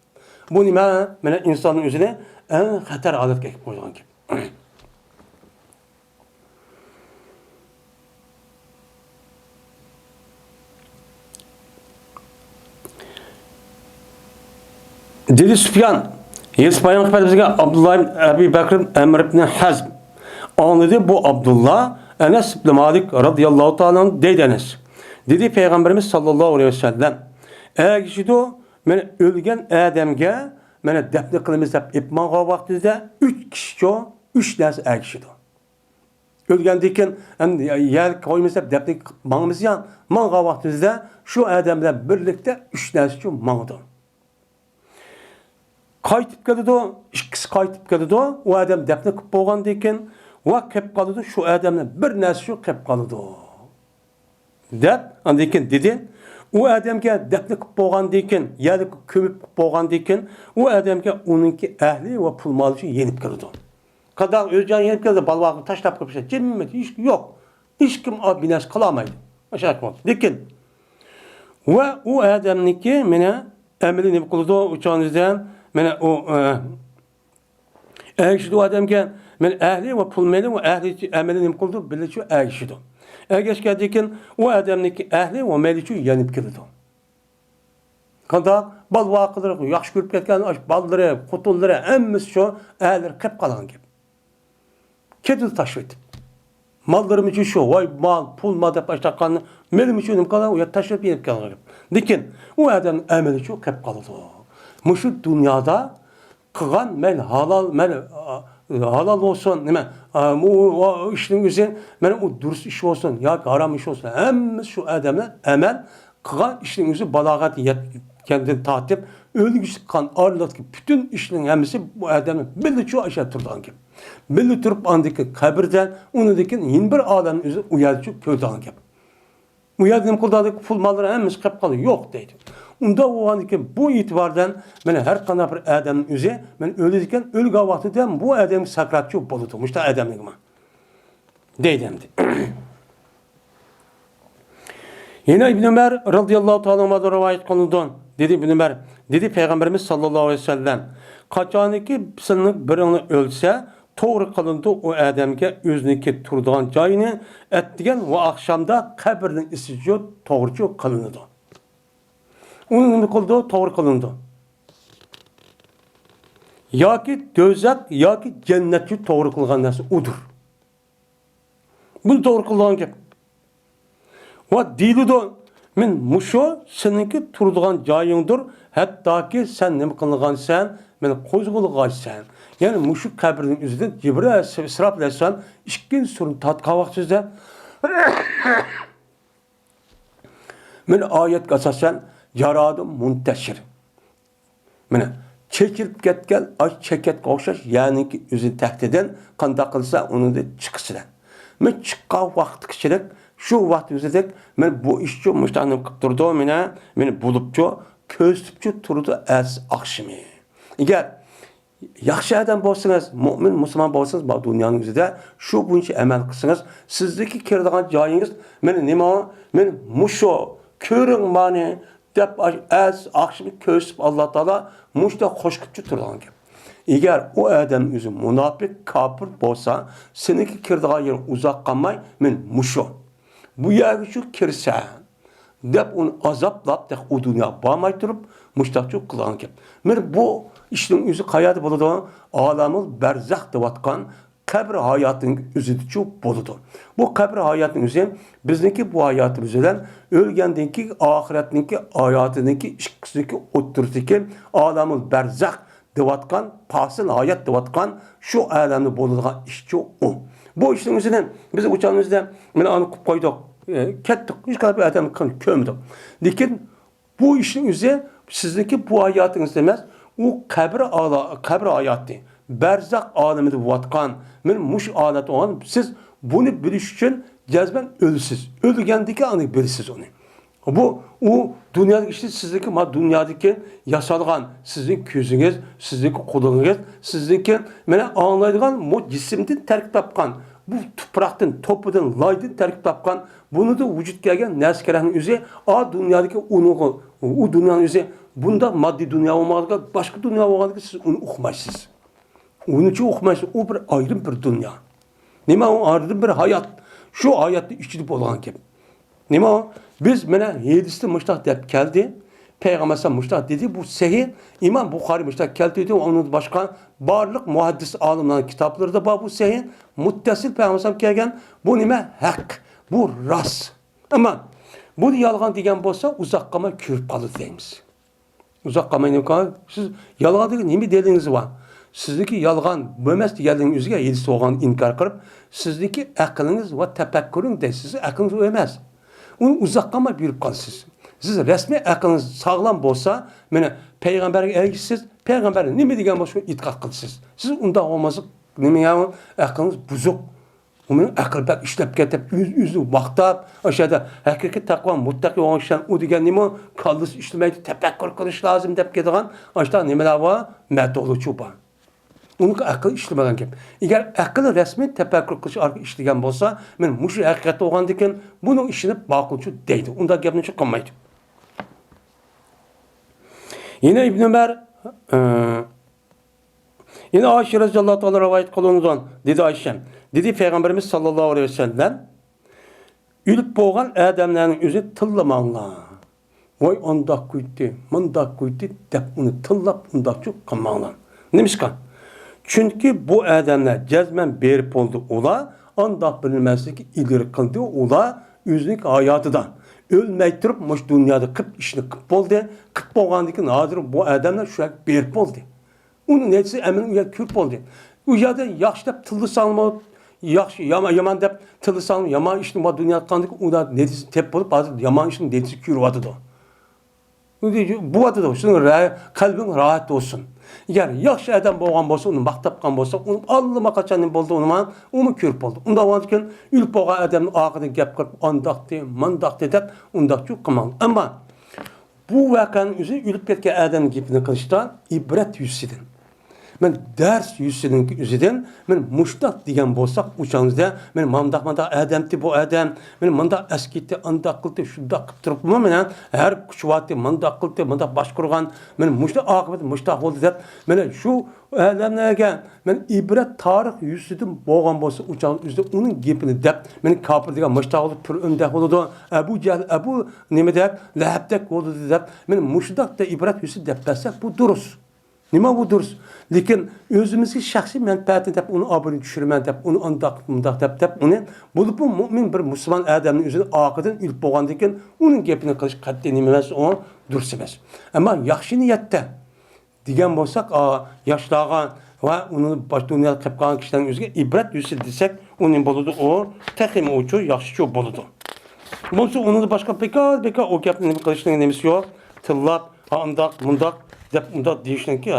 Bu nima? Mana insonning o'zini eng xatar holatga kelib qo'ygan gap. Dedi Sufyan, Yespayan qilib bizga Abdullah ibn Abi Bakr Amr ibn Hazm. Anladı bu Abdullah Enes ibn Malik radıyallahu ta'ala deydi Enes. Dedi Peygamberimiz sallallahu aleyhi ve sellem. Eğer kişi de meni ölgen adamga meni defne qilamiz deb ipmonga vaqtida 3 kishi, 3 narsa er kişidir. Ölgandan keyin endi yer qo'ymiz deb defne qilamiz ya, monga vaqtida shu odam bilan birlikda 3 narsa uchun mongdi. Qaytib keldi, ikkisi qaytib keldi, u odam defne qilib bo'lgandan keyin va kelib qoldi, shu odamning bir narsa shu kelib qoldi. Deb andan keyin dedi, u odamga defne qilib bo'lgandan keyin, ya'ni ko'mib bo'lgandan keyin, u odamga uningki ahli va pul moli uchun yenib kirdi. Qadar o'zgan yenib keldi, balvoqni tashlab qo'yibsa, jimmi, hech yo'q. Hech kim binas qila olmaydi. O'sha bo'ldi. Lekin va u odamniki meni amili nima qildi, o'chanizdan meni u Əgişdi o adamga men əhli və pul meli və əhli əmeli nim qıldı bilici əgişdi. Əgişkədikin o adamniki əhli və melici yanıb kildi. Qanda bal vaqıdır, yaxşı görüp ketken balları, qutulları, əmmiz şu əhlir qıp qalan gibi. Kedil taşır etip. Mallarım için şu, vay mal, pul madde başlakanını, melim için nim kalan, o ya taşırıp yenip kalan gibi. Lakin o adamın əmeli için qıp qalıdı. Muşu dünyada kıgan mel halal, halal olsun, değil mi? O işin üzerine, o dürüst iş olsun, ya haram iş olsun. Hem şu adamlar emel, kıgan işin üzerine balağat kendini tatip, ölgüsü kan ağırladı ki bütün işlerin hemisi bu adamın belli çoğu aşağı turdan gibi. Belli turup andaki kabirden, onu dikin yeni bir adamın üzerine uyardı çok köyden gibi. Uyardım kuldadık pul malları hemisi kıp kalıyor, yok deydi. Onda o andaki bu itibardan her kanal bir adamın üzerine, öyle diken ölgü vakti de bu adamın sakratçı bulutmuş da adamın mı? Deydimdi. Yine İbn Ömer radıyallahu ta'ala anhu'dan rivayet kılındı. Dedi İbn Ömer, dedi Peygamberimiz sallallahu aleyhi ve sellem, kaçaniki senin birini ölse, doğru kılındı o adamga özüneki turduğun cayını ettigen ve akşamda kabirinin isici doğrucu kılındı. Onun ne kıldı? Doğru kılındı. Ya ki dözek, ya ki cennetçi doğru kılgan nesi odur. Bunu doğru kılgan gibi. Ve dili de men muşo seninki turduğun cayındır. Hatta ki sen ne kılgan sen, men kozgulgan sen. Yani muşu kabirinin üzerinde Cibril sırap lesan işkin sorun tat kavak sözde. Men ayet kasasen caradı munteşir. Men çekilip ketken aç çeket koşaş yani ki üzün tehdiden kanda kılsa onun da çıkısıdan. Men çıkka vakti kişilik şu vakti üzerinde men bu işçi müştahanım kıptırdı meni bulupçu köstüpçü turdu az akşamı. Eğer yaxşı adam bolsanız, mümin, Müslüman bolsanız bu dünyanın üzerinde şu bunca emel kılsanız sizdeki kirdiğin cayınız men muşo körün bani dep az akşamı köstüp Allah Teala muşta hoşkutçu turdan gibi. Eğer o adam üzü münafık kafir bolsa seninki kirdiğin yer uzak kalmay men muşo. Bu yer şu kirsen dep onu azaplap da o dünya bağmay durup muştakçı kılan gibi. Men bu işin üzü hayatı buludu, alamız berzak vatkan kabir hayatının üzüdücü buludu. Bu kabir hayatının üzerine bizdeki bu hayatımızdan ölgendeki ahiretindeki hayatındaki işkisindeki oturtiki alamız berzak vatkan pasıl hayat vatkan şu alamda buluduğun işçi o. Bu işin üzerine biz uçağımızda anı koyduk, kettik, hiç kadar bir adam kömdük. Lakin bu işin üzerine sizdeki bu hayatınız demez, o kabir hayatı, berzak aleminde vatkan, muş alet olan, siz bunu biliş için cezben ölüsüz. Ölügendeki anı bilsiz onu. Bu, o dünyadaki işte sizdeki dünyadaki yasalgan, sizin közünüz, sizdeki kulunuz, sizdeki anlaydıgan bu cisimden terk tapkan, bu topraktan, topudan, laydan terk tapkan, bunu da vücut gelgen neskerenin üzeri, dünyadaki onu, o dünyanın üzeri, bunda maddi dünya olmadığı, başka dünya olmadığı siz onu okumaysınız. Onun için okumaysınız. O bir ayrı bir dünya. Nima o ayrı bir hayat. Şu hayatta içilip olan gibi. Nima o? Biz yedisi müştak deyip geldi. Peygamber sen müştak dedi. Bu sahih. İmam Bukhari müştak geldi dedi. Onun başka barlık muhaddis alimlerin kitapları da bu sahih. Muttasil Peygamber sen gelgen. Bu nima? Hak. Bu ras. Ama bu yalgan degen bolsa uzak kalma kürüp kalır deyimiz. Uzak kalmayın kalır. Siz yalgan degen nemi deliniz var. Sizdeki yalgan bömez degeldiğiniz üzere yedisi oğlan inkar kırıp sizdeki aklınız ve tefekkürün de sizi aklınız ömez. Onu uzak kalma birip kalsınız. Siz resmi aklınız sağlam bolsa peygamber'e ergisiz peygamber'e nemi degen bolsa itikad kılsınız. Siz onda olmazı aklınız buzuk. Onun akıl bak işlep ketip yüzü baktap aşağıda hakikat takva muttaki olan işten o degen nemi kaldız işlemeydi tefekkür kılış lazım dep kedigan aşağıda nemeler var metolu çupa. Onun akıl işlemeden gibi. Eğer akıl resmi tefekkür kılış işlegen bolsa muşu hakikati olan deken bunun işini bakılçı deydi. Onda gebini çıkamaydı. Yine İbn Ömer Yine Ayşe radıyallahu ta'ala rivayet kılınıdan dedi Ayşem. Dedi Peygamberimiz sallallahu aleyhi ve sellem ülüp boğan adamların özü tıllamağınlar. Vay ondak kuydu, mındak kuydu dep onu tıllap ondak çok kılmağınlar. Nemişkan? Çünkü bu adamlar cezmen berip oldu ola, ondak bilinmezlik ileri kıldı ola, üzlük hayatıdan. Ölmey durup muş dünyada kıp işini kıp oldu. Kıp boğandaki nadir bu adamlar şu an berip oldu. Onun netisi emin uya kürp oldu. Uyada yaxşı dep tıllı salma, yaxşı yaman dep tıllı salma, yaman işini bu dünyada kandık, uda netisi tep olup bazı yaman işinin netisi kürvadı da. Bu adı da şunun kalbin rahat olsun. Yani yaxşı adam boğan bolsa, onu maqtapqan bolsa, onu allıma kaçanın boldu, onu kürp oldu. Onda vaatken ülp boğan adamın ağzından gap qırıp, andaqdı, mandaqdı dep, ondaq çok qımal. Ama bu vakanın üzü ülp ketken adamın gipini kılıştan ibret yüzsidin. Men ders yüzsünün üzüden men muştak diyen bolsak uçağınızda men mandak adamdı bu adam men mandak eskitti andak kıldı şunda kıptırıp mı men her kuçvatı mandak kıldı mandak baş kurgan men muştak akıbet muştak oldu dep men şu adamlarga men ibret tarih yüzsüdün boğan bolsa uçağın üzüde onun gepini dep men kapır diyen muştak olup pür önde oldu Ebu Cehil Ebu neme dep lehabdek oldu dep men muştak da ibret yüzsü dep desek bu duruz. Nima bu duruz? Lekin özümüzü şahsi menfaatini dep, onu abone düşürmen dep, onu andaq dep, onu bulup bu mümin bir Müslüman adamın özünü akıdın ülp boğandan keyin onun gepini qilish qat'iy nima emas, o durus emas. Ama yaxshi niyatda degan bo'lsak, yoshlarga va uni bosh dunyoda qilib qolgan kishilarning o'ziga ibrat yusi desak, uning bo'ladi, o taxim uchun yaxshi bo'ladi. Bo'lsa uni boshqa bekor o gapni nima qilishning nimasi yo'q. Tillab, andaq, mundaq dep unda deyishdan ki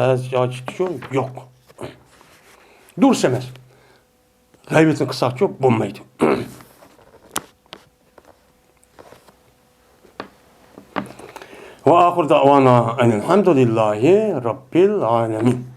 şu yok. Dursemez. Gaybetin kısa çok bulmaydı. Ve ahir davana enelhamdülillahi rabbil alemin.